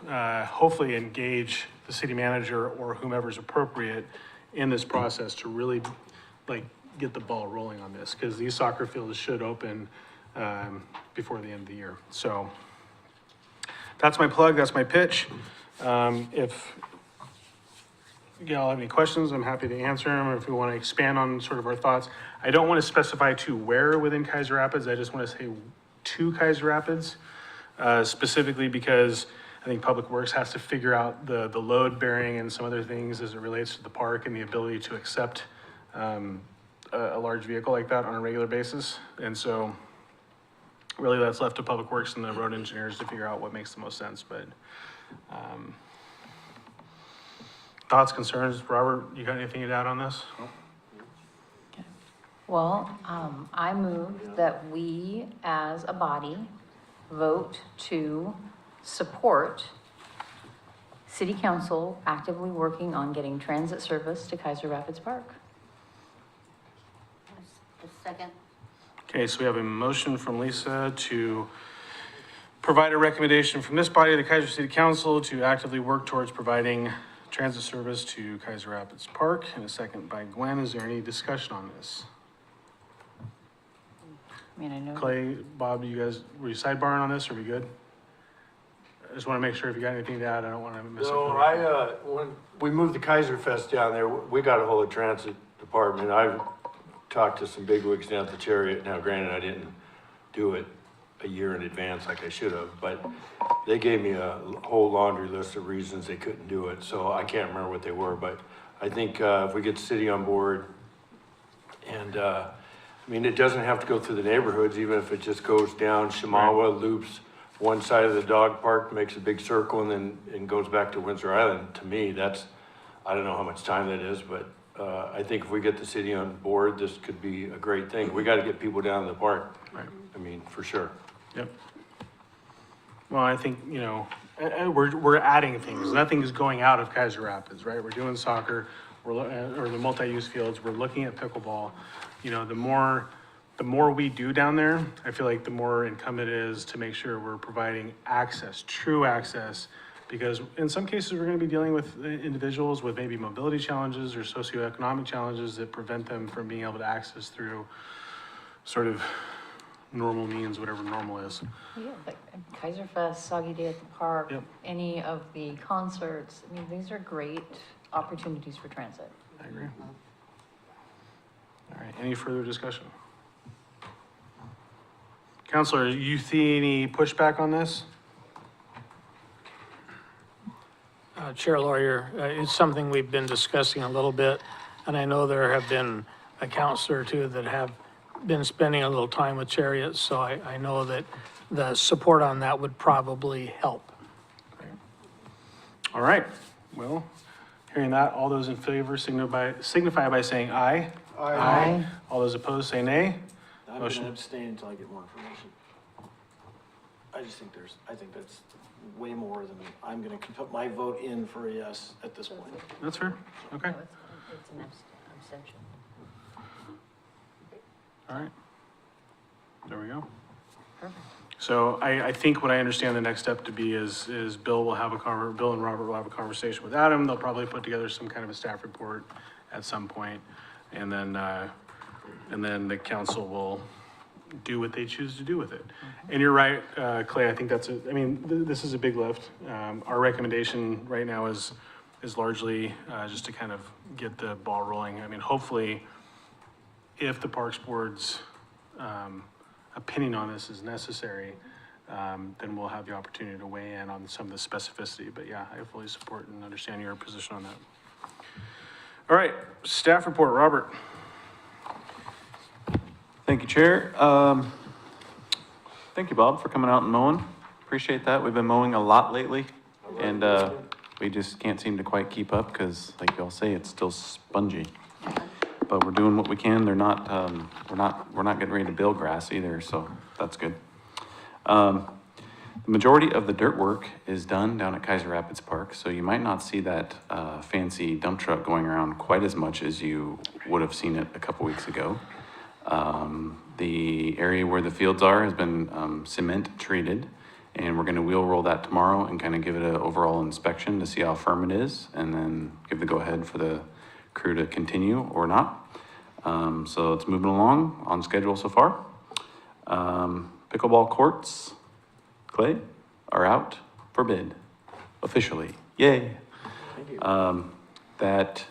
Speaker 1: hopefully engage the city manager or whomever's appropriate in this process to really like get the ball rolling on this, because these soccer fields should open before the end of the year. So that's my plug, that's my pitch. If you all have any questions, I'm happy to answer them, or if we want to expand on sort of our thoughts. I don't want to specify to where within Keizer Rapids, I just want to say to Keizer Rapids, specifically because I think Public Works has to figure out the load bearing and some other things as it relates to the park and the ability to accept a large vehicle like that on a regular basis. And so really that's left to Public Works and the road engineers to figure out what makes the most sense. But thoughts, concerns? Robert, you got anything to add on this?
Speaker 13: Well, I move that we, as a body, vote to support City Council actively working on getting transit service to Keizer Rapids Park.
Speaker 10: The second.
Speaker 1: Okay, so we have a motion from Lisa to provide a recommendation from this body, the Keizer City Council, to actively work towards providing transit service to Keizer Rapids Park, and a second by Gwen. Is there any discussion on this?
Speaker 13: I mean, I know.
Speaker 1: Clay, Bob, were you sidebarring on this? Are we good? I just want to make sure if you got anything to add, I don't want to miss it.
Speaker 3: No, when we moved the Keizer Fest down there, we got a hold of transit department. I've talked to some bigwigs down at the Chariot. Now, granted, I didn't do it a year in advance like I should have, but they gave me a whole laundry list of reasons they couldn't do it. So I can't remember what they were, but I think if we get the city on board, and I mean, it doesn't have to go through the neighborhoods, even if it just goes down Shamawa, loops one side of the dog park, makes a big circle, and then goes back to Windsor Island. To me, that's, I don't know how much time that is, but I think if we get the city on board, this could be a great thing. We got to get people down to the park.
Speaker 1: Right.
Speaker 3: I mean, for sure.
Speaker 1: Yep. Well, I think, you know, we're adding things. Nothing is going out of Keizer Rapids, right? We're doing soccer, or the multi-use fields. We're looking at pickleball. You know, the more the more we do down there, I feel like the more incumbent it is to make sure we're providing access, true access. Because in some cases, we're gonna be dealing with individuals with maybe mobility challenges or socioeconomic challenges that prevent them from being able to access through sort of normal means, whatever normal is.
Speaker 13: Yeah, like Keizer Fest, Soggy Day at the Park,
Speaker 1: Yep.
Speaker 13: any of the concerts. I mean, these are great opportunities for transit.
Speaker 1: I agree. All right, any further discussion? Counselor, you see any pushback on this?
Speaker 7: Chair Lawyer, it's something we've been discussing a little bit, and I know there have been a counselor or two that have been spending a little time with chariots, so I know that the support on that would probably help.
Speaker 1: All right, well, hearing that, all those in favor signify by saying aye.
Speaker 11: Aye.
Speaker 1: All those opposed say nay.
Speaker 12: I'm
Speaker 1: Motion-
Speaker 12: gonna abstain until I get more information. I think that's way more than, I'm gonna put my vote in for a yes at this point.
Speaker 1: That's fair, okay,
Speaker 13: It's an abstention.
Speaker 1: all right. There we go.
Speaker 13: Perfect.
Speaker 1: So I think what I understand the next step to be is Bill will have Bill and Robert will have a conversation with Adam. They'll probably put together some kind of a staff report at some point, and then the council will do what they choose to do with it. And you're right, Clay, I think this is a big lift. Our recommendation right now is largely, just to kind of get the ball rolling. I mean, hopefully, if the Parks Board's, opinion on this is necessary, then we'll have the opportunity to weigh in on some of the specificity. But yeah, I fully support and understand your position on that. All right, staff report, Robert.
Speaker 6: Thank you, Chair. Thank you, Bob, for coming out and mowing. Appreciate that. We've been mowing a lot lately, and we just can't seem to quite keep up because, like y'all say, it's still spongy. But we're doing what we can. They're not, we're not getting ready to bill grass either, so that's good. The majority of the dirt work is done down at Keizer Rapids Park, so you might not see that fancy dump truck going around quite as much as you would have seen it a couple weeks ago. The area where the fields are has been cement treated, and we're gonna wheel roll that tomorrow and kind of give it an overall inspection to see how firm it is, and then give the go-ahead for the crew to continue or not. So it's moving along on schedule so far. Pickleball courts, Clay, are out for bid officially. Yay. That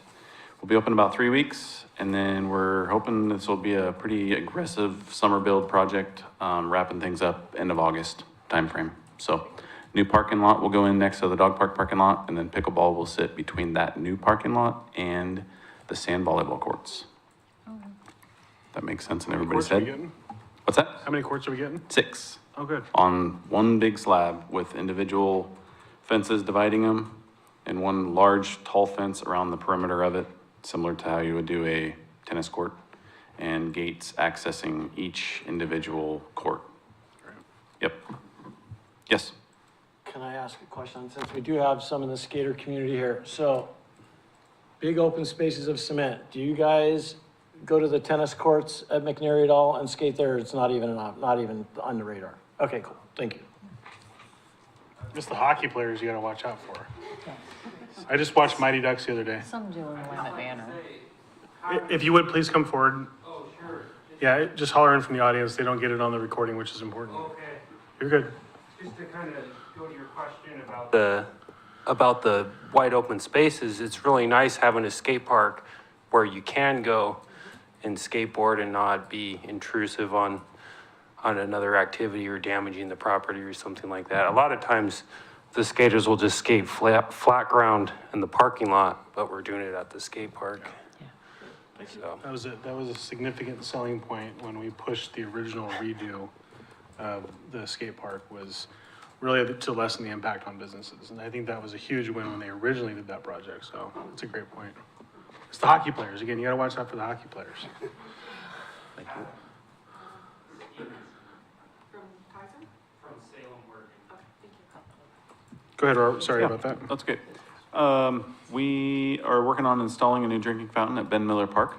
Speaker 6: will be open in about 3 weeks. And then we're hoping this will be a pretty aggressive summer build project, wrapping things up end of August timeframe. So new parking lot will go in next to the dog park parking lot, and then pickleball will sit between that new parking lot and the sand volleyball courts. That makes sense in everybody's
Speaker 1: Courts are we
Speaker 6: head.
Speaker 1: getting?
Speaker 6: What's that?
Speaker 1: How many courts are we getting?
Speaker 6: 6
Speaker 1: Oh, good.
Speaker 6: on one big slab with individual fences dividing them, and one large tall fence around the perimeter of it, similar to how you would do a tennis court, and gates accessing each individual court. Yep. Yes.
Speaker 12: Can I ask a question, since we do have some in the skater community here? So, big open spaces of cement, do you guys go to the tennis courts at McNary at all and skate there? It's not even on the radar? Okay, cool, thank you.
Speaker 1: Just the hockey players you gotta watch out for. I just watched Mighty Ducks the other day.
Speaker 13: Some do in the Willamette Banner.
Speaker 1: If you would, please come forward. Oh, sure. Yeah, just holler in from the audience. They don't get it on the recording, which is important.
Speaker 14: Okay,
Speaker 1: You're good.
Speaker 14: just to kind of go to your question about the wide open spaces, it's really nice having a skate park where you can go and skateboard and not be intrusive on another activity or damaging the property or something like that. A lot of times, the skaters will just skate flat ground in the parking lot, but we're doing it at the skate park. So,
Speaker 1: That was a significant selling point when we pushed the original redo of the skate park, was really to lessen the impact on businesses. And I think that was a huge win when they originally did that project. So it's a great point. It's the hockey players. Again, you gotta watch out for the hockey players.
Speaker 6: Thank you.
Speaker 1: Go ahead, Robert. Sorry about that.
Speaker 6: That's good. We are working on installing a new drinking fountain at Ben Miller Park.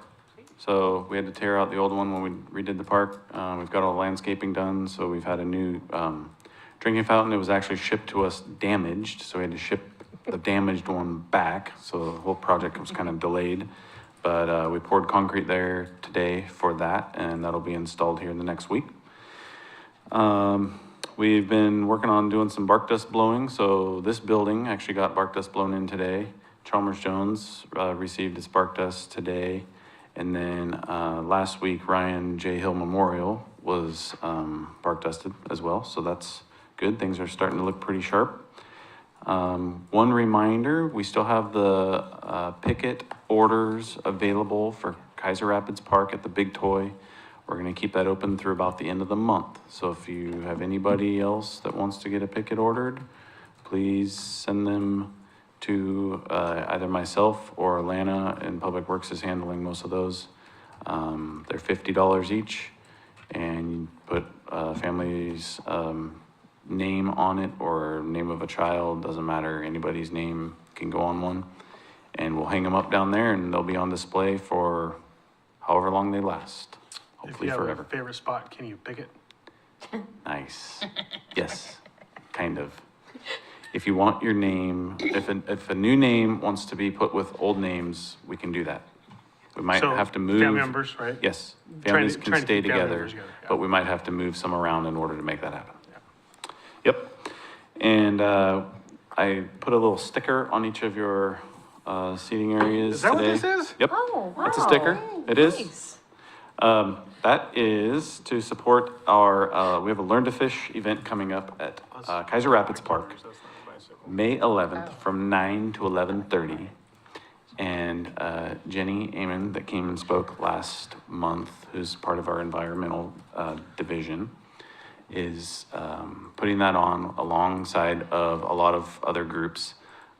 Speaker 6: So we had to tear out the old one when we redid the park. We've got all the landscaping done, so we've had a new drinking fountain. It was actually shipped to us damaged, so we had to ship the damaged one back. So the whole project was kind of delayed. But we poured concrete there today for that, and that'll be installed here in the next week. We've been working on doing some bark dust blowing. So this building actually got bark dust blown in today. Chalmers Jones received its bark dust today. And then last week, Ryan J. Hill Memorial was bark dusted as well. So that's good. Things are starting to look pretty sharp. One reminder, we still have the picket orders available for Keizer Rapids Park at the Big Toy. We're gonna keep that open through about the end of the month. So if you have anybody else that wants to get a picket ordered, please send them to either myself or Lana, and Public Works is handling most of those. They're $50 each, and you put family's name on it or name of a child, doesn't matter, anybody's name can go on one. And we'll hang them up down there and they'll be on display for however long they last, hopefully
Speaker 1: If you have
Speaker 6: forever.
Speaker 1: a favorite spot, can you pick it?
Speaker 6: Nice. Yes, kind of. If you want your name, if a new name wants to be put with old names, we can do that. We might
Speaker 1: So,
Speaker 6: have to move.
Speaker 1: family members, right?
Speaker 6: Yes,
Speaker 1: Trying
Speaker 6: families
Speaker 1: to-
Speaker 6: can
Speaker 1: trying to
Speaker 6: stay
Speaker 1: keep family
Speaker 6: together,
Speaker 1: members together, yeah.
Speaker 6: but we might have to move some around in order to make that happen. Yep. And I put a little sticker on each of your seating areas
Speaker 1: Is that what
Speaker 6: today.
Speaker 1: this is?
Speaker 6: Yep.
Speaker 13: Oh, wow.
Speaker 6: It's a sticker. It is.
Speaker 13: Nice.
Speaker 6: That is to support our, we have a Learn to Fish event coming up at Keizer Rapids Park, May 11th from 9 to 11:30. And Jenny Amon that came and spoke last month, who's part of our environmental division, is putting that on alongside of a lot of other groups,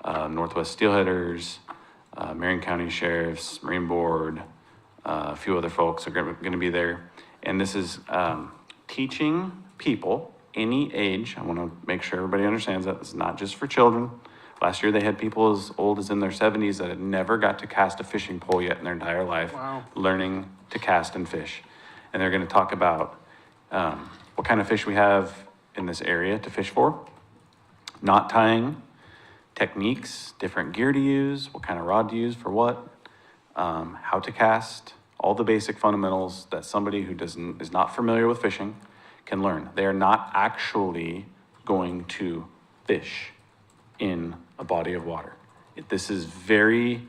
Speaker 6: Northwest Steelheaders, Marion County Sheriffs, Marine Board, a few other folks are going to be there. And this is teaching people any age. I want to make sure everybody understands that it's not just for children. Last year they had people as old as in their 70s that had never got to cast a fishing pole yet in their entire life,
Speaker 1: Wow.
Speaker 6: learning to cast and fish. And they're going to talk about what kind of fish we have in this area to fish for, knot tying, techniques, different gear to use, what kind of rod to use for what, how to cast, all the basic fundamentals that somebody who is not familiar with fishing can learn. They are not actually going to fish in a body of water. This is very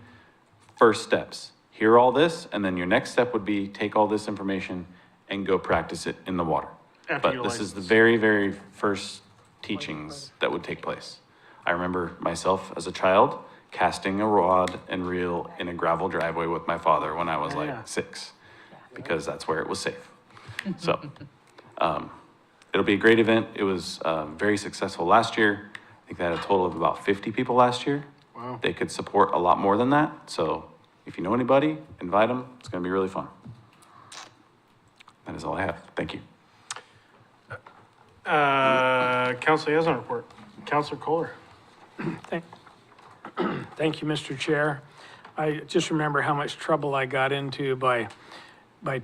Speaker 6: first steps. Hear all this, and then your next step would be take all this information and go practice it in the water.
Speaker 1: After
Speaker 6: But
Speaker 1: your
Speaker 6: this is the
Speaker 1: license.
Speaker 6: very, very first teachings that would take place. I remember myself as a child casting a rod and reel in a gravel driveway with my father when I was
Speaker 1: Yeah.
Speaker 6: like 6, because that's where it was safe. So, it'll be a great event. It was very successful last year. I think they had a total of about 50 people last year.
Speaker 1: Wow.
Speaker 6: They could support a lot more than that. So if you know anybody, invite them. It's going to be really fun. That is all I have. Thank you.
Speaker 1: Council liaison report. Councilor Kohler.
Speaker 7: Thank you, Mr. Chair. I just remember how much trouble I got into by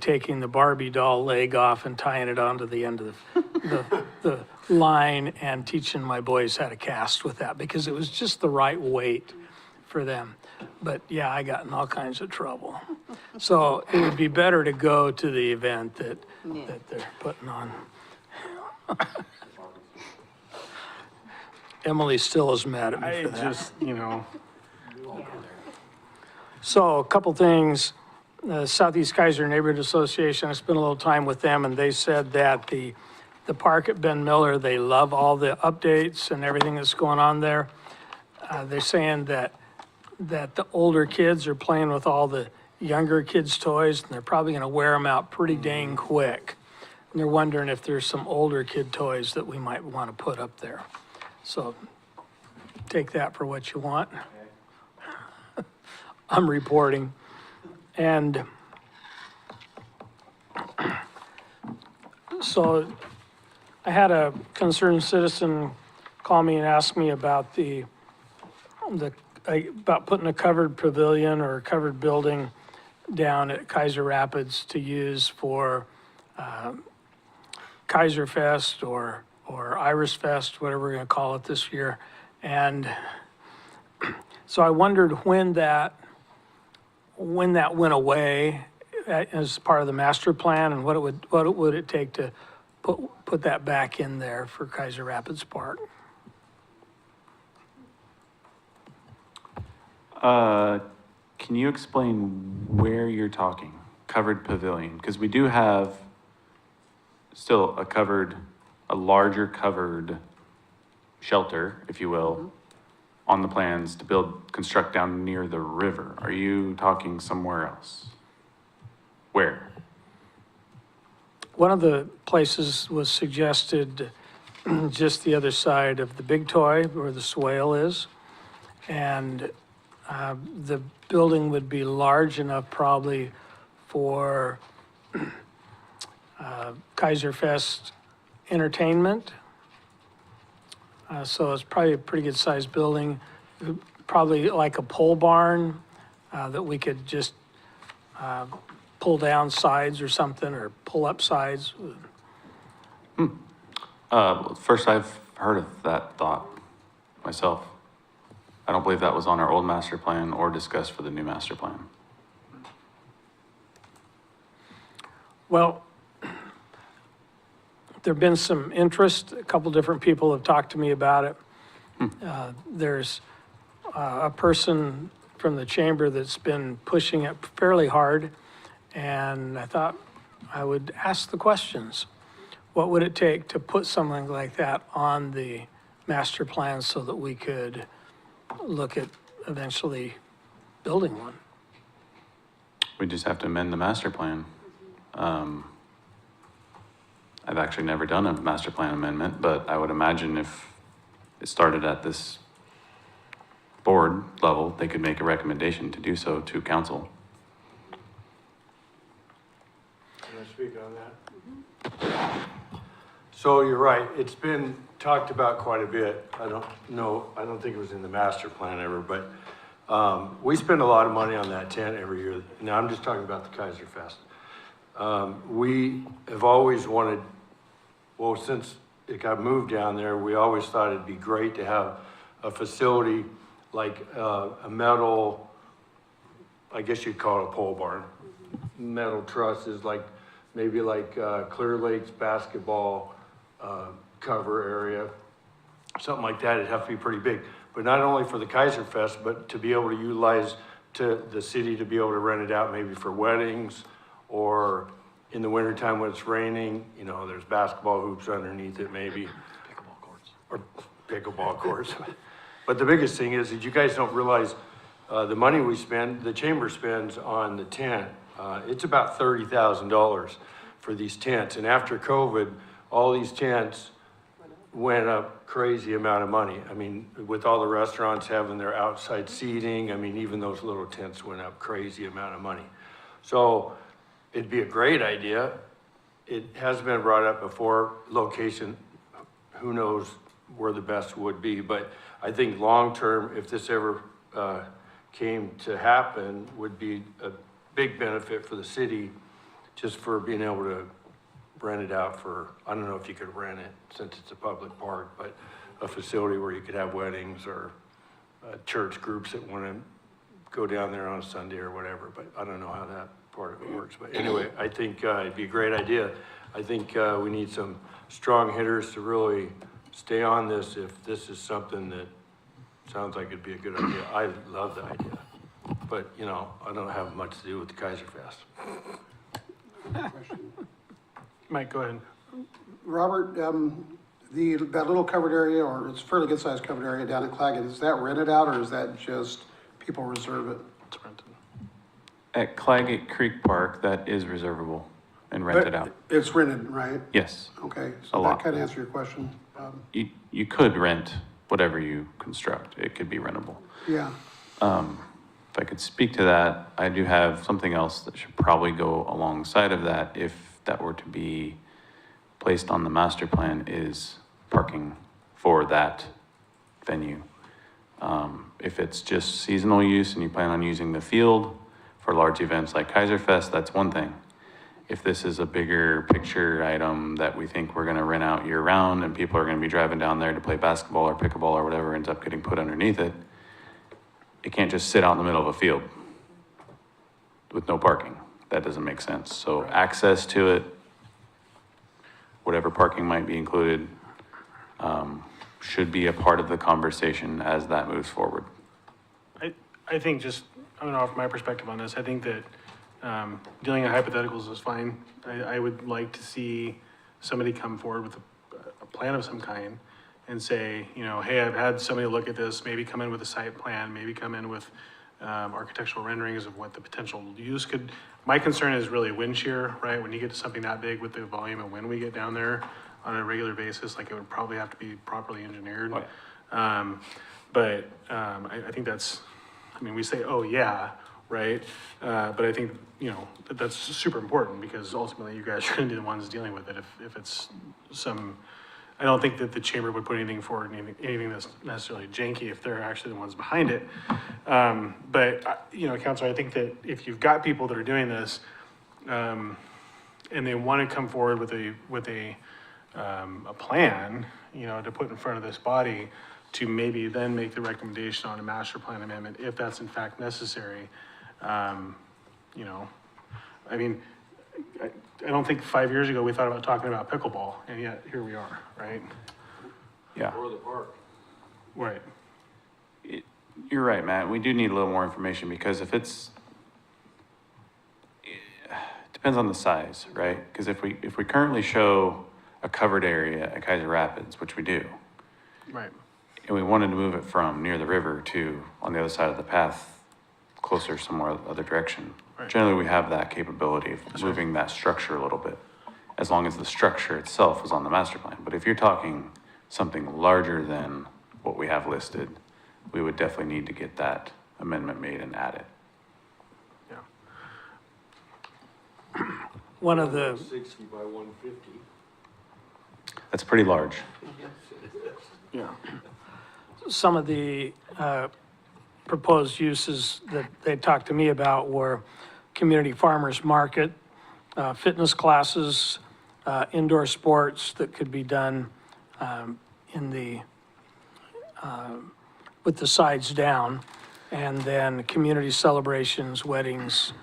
Speaker 7: taking the Barbie doll leg off and tying it onto the end of the line and teaching my boys how to cast with that, because it was just the right weight for them. But yeah, I got in all kinds of trouble. So it would be better to go to the event that they're putting on. Emily still is mad at me
Speaker 1: I
Speaker 7: for that.
Speaker 1: just, you know,
Speaker 7: So a couple things, Southeast Keizer Neighborhood Association, I spent a little time with them, and they said that the park at Ben Miller, they love all the updates and everything that's going on there. They're saying that the older kids are playing with all the younger kids' toys, and they're probably gonna wear them out pretty dang quick. And they're wondering if there's some older kid toys that we might wanna put up there. So take that for what you want. I'm reporting. And so I had a concerned citizen call me and ask me about about putting a covered pavilion or a covered building down at Keizer Rapids to use for Keizer Fest or Iris Fest, whatever we're gonna call it this year. And so I wondered when that went away as part of the master plan, and what would it take to put that back in there for Keizer Rapids Park?
Speaker 6: Can you explain where you're talking? Covered pavilion, because we do have still a larger covered shelter, if you will, on the plans to construct down near the river. Are you talking somewhere else? Where?
Speaker 7: One of the places was suggested just the other side of the Big Toy where the swale is. And the building would be large enough probably for Keizer Fest entertainment. So it's probably a pretty good sized building, probably like a pole barn that we could just pull down sides or something, or pull up sides.
Speaker 6: First, I've heard of that thought myself. I don't believe that was on our old master plan or discussed for the new master plan.
Speaker 7: Well, there've been some interest. A couple different people have talked to me about it. There's a person from the chamber that's been pushing it fairly hard, and I thought I would ask the questions. What would it take to put something like that on the master plan so that we could look at eventually building one?
Speaker 6: We just have to amend the master plan. I've actually never done a master plan amendment, but I would imagine if it started at this board level, they could make a recommendation to do so to council.
Speaker 3: Can I speak on that? So you're right, it's been talked about quite a bit. I don't think it was in the master plan ever, but we spend a lot of money on that tent every year. Now, I'm just talking about the Keizer Fest. We have always wanted, well, since it got moved down there, we always thought it'd be great to have a facility like a metal, I guess you'd call it a pole barn, metal trusses, like maybe like Clear Lake's basketball cover area, something like that. It'd have to be pretty big, but not only for the Keizer Fest, but to be able to utilize to the city to be able to rent it out maybe for weddings, or in the wintertime when it's raining, you know, there's basketball hoops underneath it maybe. Pickleball courts. Or pickleball courts. But the biggest thing is that you guys don't realize the money we spend, the chamber spends on the tent. It's about $30,000 for these tents. And after COVID, all these tents went up crazy amount of money. I mean, with all the restaurants having their outside seating, I mean, even those little tents went up crazy amount of money. So it'd be a great idea. It has been brought up before, location, who knows where the best would be, but I think long-term, if this ever came to happen, would be a big benefit for the city, just for being able to rent it out for, I don't know if you could rent it since it's a public park, but a facility where you could have weddings or church groups that want to go down there on a Sunday or whatever, but I don't know how that part of it works. But anyway, I think it'd be a great idea. I think we need some strong hitters to really stay on this if this is something that sounds like it'd be a good idea. I love the idea, but you know, I don't have much to do with the Keizer Fest.
Speaker 1: Mike, go ahead.
Speaker 11: Robert, that little covered area, or it's a fairly good sized covered area down at Claggett, is that rented out or is that just people reserve it?
Speaker 1: It's rented.
Speaker 6: At Claggett Creek Park, that is reservable and rented out.
Speaker 11: It's rented, right?
Speaker 6: Yes.
Speaker 11: Okay,
Speaker 6: A
Speaker 11: so
Speaker 6: lot.
Speaker 11: that kind of answers your question.
Speaker 6: You could rent whatever you construct. It could be rentable.
Speaker 11: Yeah,
Speaker 6: If I could speak to that, I do have something else that should probably go alongside of that if that were to be placed on the master plan, is parking for that venue. If it's just seasonal use and you plan on using the field for large events like Keizer Fest, that's one thing. If this is a bigger picture item that we think we're gonna rent out year round and people are gonna be driving down there to play basketball or pickleball or whatever ends up getting put underneath it, it can't just sit out in the middle of a field with no parking. That doesn't make sense. So access to it, whatever parking might be included, should be a part of the conversation as that moves forward.
Speaker 1: I think just, I'm gonna offer my perspective on this. I think that dealing in hypotheticals is fine. I would like to see somebody come forward with a plan of some kind and say, you know, hey, I've had somebody look at this, maybe come in with a site plan, maybe come in with architectural renderings of what the potential use could. My concern is really wind shear, right? When you get to something that big with the volume of wind we get down there on a regular basis, like it would probably have to be properly engineered. I think that's, I mean, we say, oh yeah, right? But I think, you know, that's super important because ultimately you guys are gonna be the ones dealing with it. If it's some, I don't think that the chamber would put anything forward, anything that's necessarily janky if they're actually the ones behind it. You know, Counselor, I think that if you've got people that are doing this, and they wanna come forward with a plan, you know, to put in front of this body to maybe then make the recommendation on a master plan amendment, if that's in fact necessary. You know, I mean, I don't think 5 years ago we thought about talking about pickleball, and yet here we are, right?
Speaker 6: Yeah.
Speaker 3: Or the park.
Speaker 1: Right.
Speaker 6: You're right, Matt. We do need a little more information because if it depends on the size, right? Because if we currently show a covered area at Keizer Rapids, which we do,
Speaker 1: Right.
Speaker 6: and we wanted to move it from near the river to on the other side of the path, closer somewhere other direction.
Speaker 1: Right.
Speaker 6: Generally, we have that capability of moving that structure a little bit, as long as the structure itself is on the master plan. But if you're talking something larger than what we have listed, we would definitely need to get that amendment made and added.
Speaker 1: Yeah.
Speaker 7: One of the,
Speaker 3: 60 by 150.
Speaker 6: That's pretty large.
Speaker 1: Yeah.
Speaker 7: some of the proposed uses that they talked to me about were community farmers market, fitness classes, indoor sports that could be done in the, with the sides down, and then community celebrations, weddings,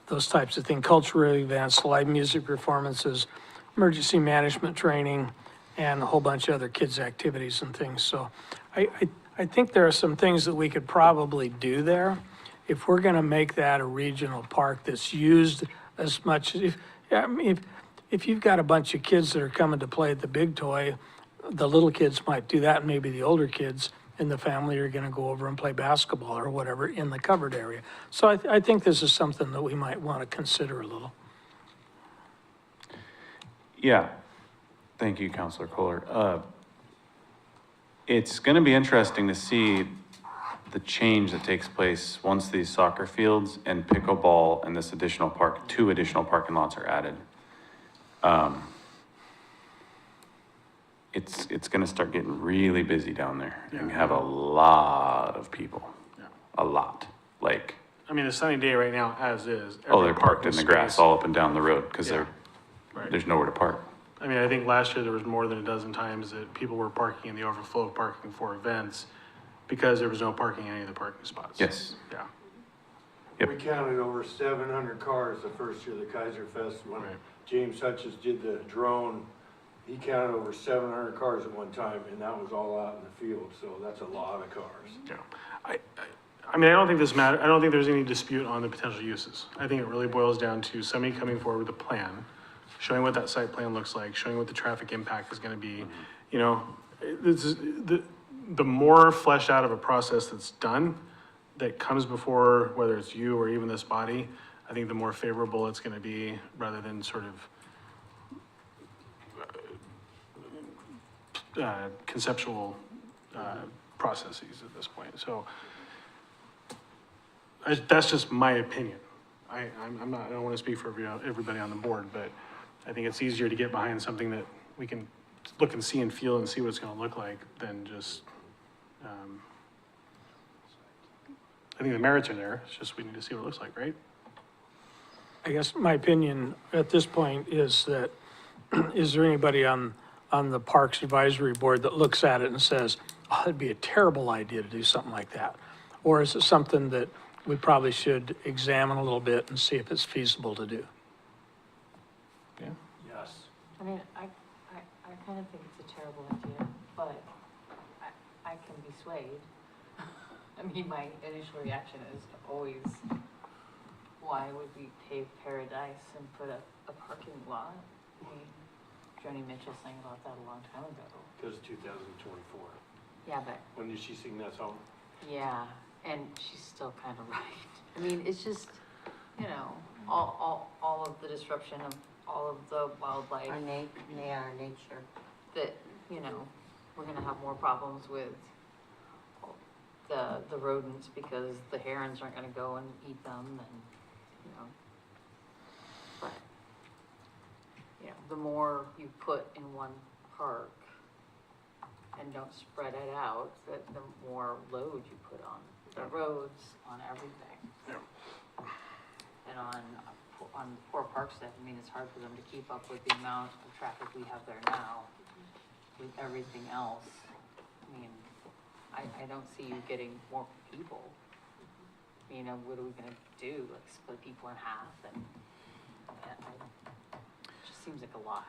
Speaker 7: those types of things, cultural events, live music performances, emergency management training, and a whole bunch of other kids' activities and things. So I think there are some things that we could probably do there. If we're gonna make that a regional park that's used as much, if you've got a bunch of kids that are coming to play at the big toy, the little kids might do that, and maybe the older kids in the family are gonna go over and play basketball or whatever in the covered area. So I think this is something that we might wanna consider a little.
Speaker 6: Yeah, thank you, Counselor Kohler. It's gonna be interesting to see the change that takes place once these soccer fields and pickleball and this additional park, 2 additional parking lots are added. It's gonna start getting really busy down there. You're gonna have a lot of people, a lot, like,
Speaker 1: I mean, a sunny day right now, as is.
Speaker 6: oh,
Speaker 1: every
Speaker 6: they're parked in the grass
Speaker 1: space-
Speaker 6: all up and down the road, cause
Speaker 1: Yeah. Right.
Speaker 6: there's nowhere to park.
Speaker 1: I mean, I think last year there was more than a dozen times that people were parking in the overflow of parking for events because there was no parking in any of the parking spots.
Speaker 6: Yes.
Speaker 1: Yeah.
Speaker 6: Yep.
Speaker 3: We counted over 700 cars the first year of the Keizer Fest when
Speaker 1: Right.
Speaker 3: James Hutchins did the drone. He counted over 700 cars at one time, and that was all out in the field, so that's a lot of cars.
Speaker 1: Yeah. I mean, I don't think this matter, I don't think there's any dispute on the potential uses. I think it really boils down to somebody coming forward with a plan, showing what that site plan looks like, showing what the traffic impact is gonna be. You know, this is, the more fleshed out of a process that's done, that comes before, whether it's you or even this body, I think the more favorable it's gonna be, rather than sort of conceptual processes at this point. So that's just my opinion. I'm not, I don't want to speak for everybody on the board, but I think it's easier to get behind something that we can look and see and feel and see what it's going to look like than just I think the merits are there, it's just we need to see what it looks like, right?
Speaker 7: I guess my opinion at this point is that, is there anybody on the Parks Advisory Board that looks at it and says, oh, it'd be a terrible idea to do something like that? Or is it something that we probably should examine a little bit and see if it's feasible to do?
Speaker 1: Yeah.
Speaker 3: Yes.
Speaker 13: I mean, I kind of think it's a terrible idea, but I can be swayed. I mean, my initial reaction is always, why would we pave paradise and put a parking lot? I mean, Joni Mitchell sang about that a long time ago.
Speaker 3: Because 2024.
Speaker 13: Yeah, but,
Speaker 3: When did she sing that song?
Speaker 13: yeah, and she's still kind of right. I mean, it's just, you know, all of the disruption of all of the wildlife
Speaker 10: Our nature.
Speaker 13: that, you know, we're gonna have more problems with the rodents because the herons aren't gonna go and eat them and, you know. But, you know, the more you put in one park and don't spread it out, the more load you put on the roads, on everything. And on poor park staff, I mean, it's hard for them to keep up with the amount of traffic we have there now with everything else. I mean, I don't see you getting more people. You know, what are we gonna do? Like split people in half and it just seems like a lot.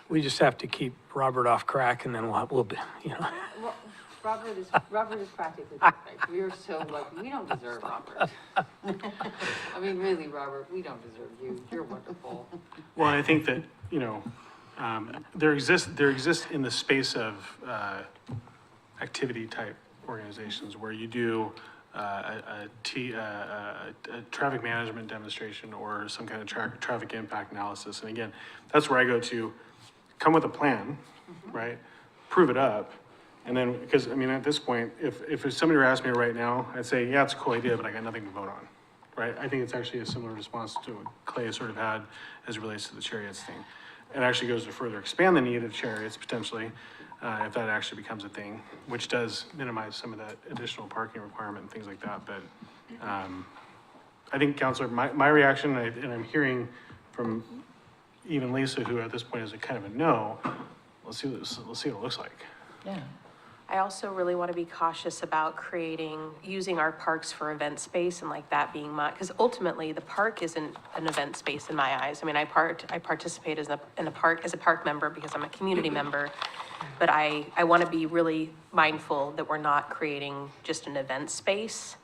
Speaker 7: We just have to keep Robert off crack and then we'll be, you know.
Speaker 13: Well, Robert is practically perfect. We are so lucky. We don't deserve Robert. I mean, really, Robert, we don't deserve you. You're wonderful.
Speaker 1: Well, I think that, you know, there exists in the space of activity type organizations where you do a traffic management demonstration or some kind of traffic impact analysis. And again, that's where I go to come with a plan, right? Prove it up. And then, because I mean, at this point, if somebody were asking me right now, I'd say, yeah, it's a cool idea, but I got nothing to vote on, right? I think it's actually a similar response to what Clay sort of had as it relates to the chariots thing. It actually goes to further expand the need of chariots potentially, if that actually becomes a thing, which does minimize some of that additional parking requirement and things like that. But I think, Counselor, my reaction, and I'm hearing from even Lisa, who at this point is a kind of a no, let's see what it looks like.
Speaker 5: Yeah. I also really want to be cautious about using our parks for event space and like that being because ultimately the park isn't an event space in my eyes. I mean, I participate in a park as a park member because I'm a community member, but I want to be really mindful that we're not creating just an event space.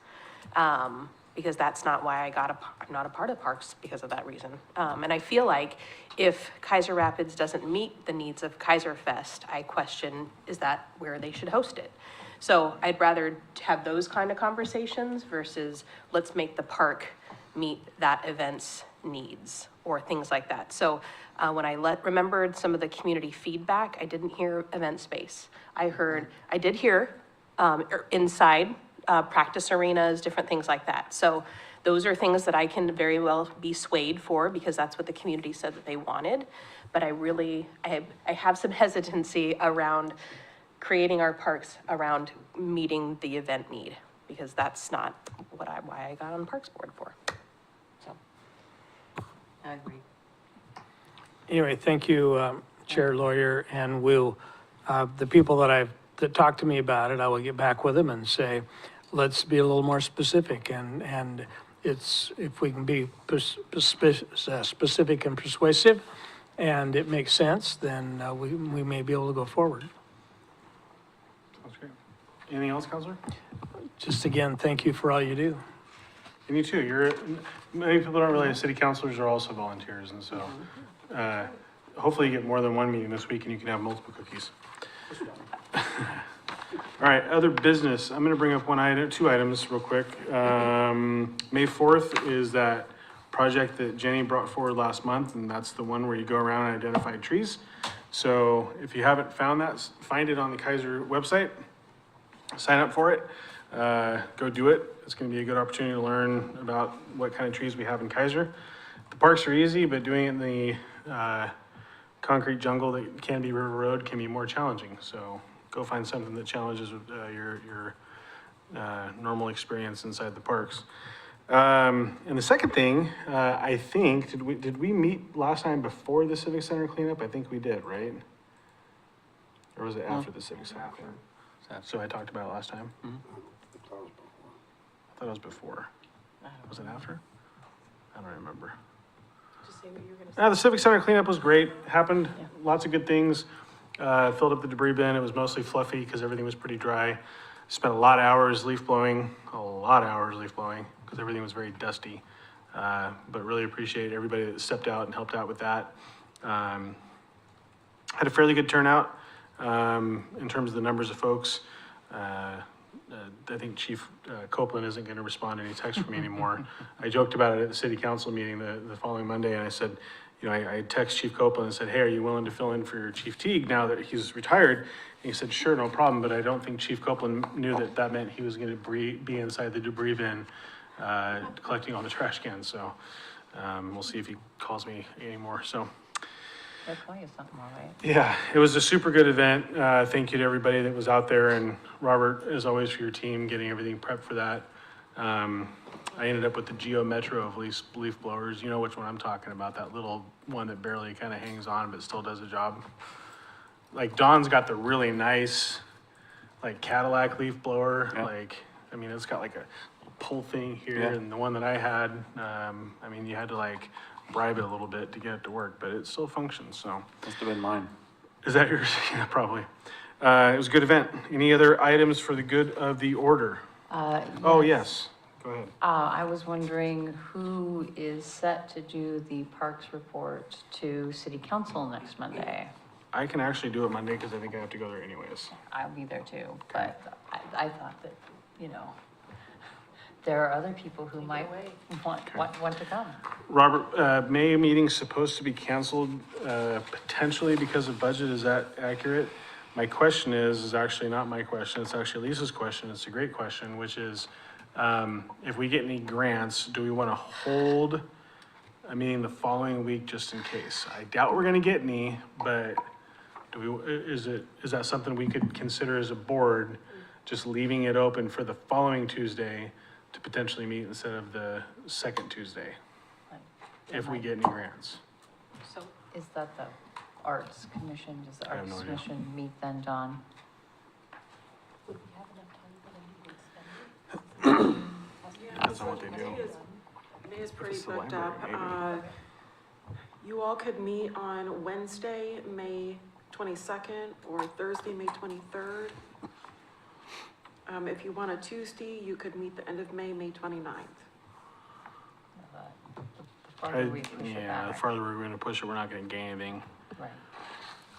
Speaker 5: Because that's not why I'm not a part of parks because of that reason. And I feel like if Keizer Rapids doesn't meet the needs of Keizer Fest, I question, is that where they should host it? So I'd rather have those kind of conversations versus let's make the park meet that event's needs or things like that. So when I remembered some of the community feedback, I didn't hear event space. I did hear inside practice arenas, different things like that. So those are things that I can very well be swayed for because that's what the community said that they wanted. But I have some hesitancy around creating our parks around meeting the event need because that's not why I got on Parks Board for. So.
Speaker 10: I agree.
Speaker 7: Anyway, thank you, Chair Lawyer, and the people that talked to me about it, I will get back with them and say, let's be a little more specific, and if we can be specific and persuasive, and it makes sense, then we may be able to go forward.
Speaker 1: Sounds great. Anything else, Counselor?
Speaker 7: Just again, thank you for all you do.
Speaker 1: And you too. Many people don't realize city councilors are also volunteers, and so hopefully you get more than one meeting this week and you can have multiple cookies. All right, other business. I'm going to bring up two items real quick. May 4th is that project that Jenny brought forward last month, and that's the one where you go around and identify trees. So if you haven't found that, find it on the Keizer website, sign up for it, go do it. It's going to be a good opportunity to learn about what kind of trees we have in Keizer. The parks are easy, but doing it in the concrete jungle that can be River Road can be more challenging. So go find something that challenges your normal experience inside the parks. And the second thing, I think, did we meet last time before the Civic Center cleanup? I think we did, right? Or was it after the Civic Center cleanup? So I talked about it last time? I thought it was before. Was it after? I don't remember.
Speaker 5: Just say what you were gonna say.
Speaker 1: The Civic Center cleanup was great, happened, lots of good things. Filled up the debris bin, it was mostly fluffy because everything was pretty dry. Spent a lot of hours leaf blowing, because everything was very dusty. But really appreciate everybody that stepped out and helped out with that. Had a fairly good turnout, in terms of the numbers of folks. I think Chief Copeland isn't gonna respond to any text from me anymore. I joked about it at the city council meeting the following Monday, and I said, you know, I text Chief Copeland and said, hey, are you willing to fill in for your Chief Teague now that he's retired? And he said, sure, no problem, but I don't think Chief Copeland knew that that meant he was gonna be inside the debris bin, collecting all the trash cans, so, we'll see if he calls me anymore, so.
Speaker 13: They'll tell you something, all right?
Speaker 1: Yeah, it was a super good event. Thank you to everybody that was out there, and Robert, as always, for your team, getting everything prepped for that. I ended up with the Geo Metro of leaf blowers. You know which one I'm talking about, that little one that barely kind of hangs on, but still does a job. Like Dawn's got the really nice, like Cadillac leaf blower.
Speaker 6: Yeah.
Speaker 1: Like, I mean, it's got like a pull thing here,
Speaker 6: Yeah.
Speaker 1: and the one that I had, I mean, you had to like bribe it a little bit to get it to work, but it still functions, so.
Speaker 6: Must have been mine.
Speaker 1: Is that yours? Yeah, probably. It was a good event. Any other items for the good of the order? Oh, yes. Go ahead.
Speaker 13: I was wondering who is set to do the parks report to city council next Monday?
Speaker 1: I can actually do it Monday because I think I have to go there anyways.
Speaker 13: I'll be there too, but I thought that, you know, there are other people who might want to come.
Speaker 1: Robert, May meeting's supposed to be canceled, potentially because of budget. Is that accurate? My question is actually not my question. It's actually Lisa's question. It's a great question, which is, if we get any grants, do we want to hold a meeting the following week just in case? I doubt we're going to get any, but is that something we could consider as a board, just leaving it open for the following Tuesday to potentially meet instead of the second Tuesday, if we get any grants?
Speaker 13: So is that the Arts Commission? Does the
Speaker 1: I have
Speaker 13: Arts
Speaker 1: no idea.
Speaker 13: Commission meet then, Dawn?
Speaker 5: Would we have enough time for them to extend it?
Speaker 1: Depends on what they do.
Speaker 15: May is
Speaker 1: If
Speaker 15: pretty
Speaker 1: it's the
Speaker 15: booked
Speaker 1: library,
Speaker 15: up.
Speaker 1: maybe.
Speaker 15: You all could meet on Wednesday, May 22nd, or Thursday, May 23rd. If you want a Tuesday, you could meet the end of May, May 29th.
Speaker 13: The farther we push it
Speaker 1: Yeah,
Speaker 13: back,
Speaker 1: the
Speaker 13: right?
Speaker 1: farther we're going to push it, we're not going to gain anything.
Speaker 13: Right.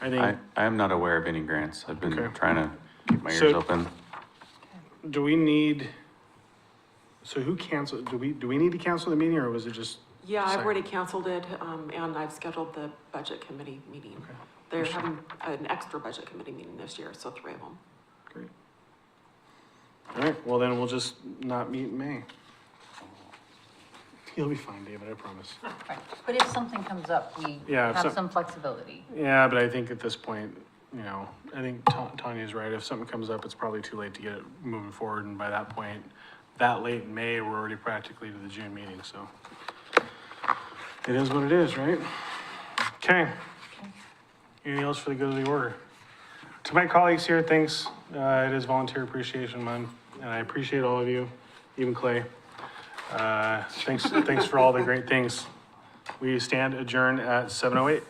Speaker 1: I think,
Speaker 6: I am not aware of any grants. I've been
Speaker 1: Okay.
Speaker 6: trying to keep my ears
Speaker 1: So-
Speaker 6: open.
Speaker 1: do we need, so who canceled, do we need to cancel the meeting, or was it just?
Speaker 15: Yeah, I've
Speaker 1: decided?
Speaker 15: already canceled it, and I've scheduled the budget committee meeting.
Speaker 1: Okay.
Speaker 15: They're having an extra budget committee meeting this year, so 3 of them.
Speaker 1: Great. All right, well then we'll just not meet in May. You'll be fine, David, I promise.
Speaker 13: Right. But if something comes up, we
Speaker 1: Yeah, if
Speaker 13: have
Speaker 1: some-
Speaker 13: some flexibility.
Speaker 1: Yeah, but I think at this point, you know, I think Tanya's right. If something comes up, it's probably too late to get it moving forward. And by that point, that late in May, we're already practically to the June meeting, so. It is what it is, right? Okay. Anything else for the good of the order? To my colleagues here, thanks. It is Volunteer Appreciation Month, and I appreciate all of you, even Clay. Thanks for all the great things. We stand adjourned at 7:08.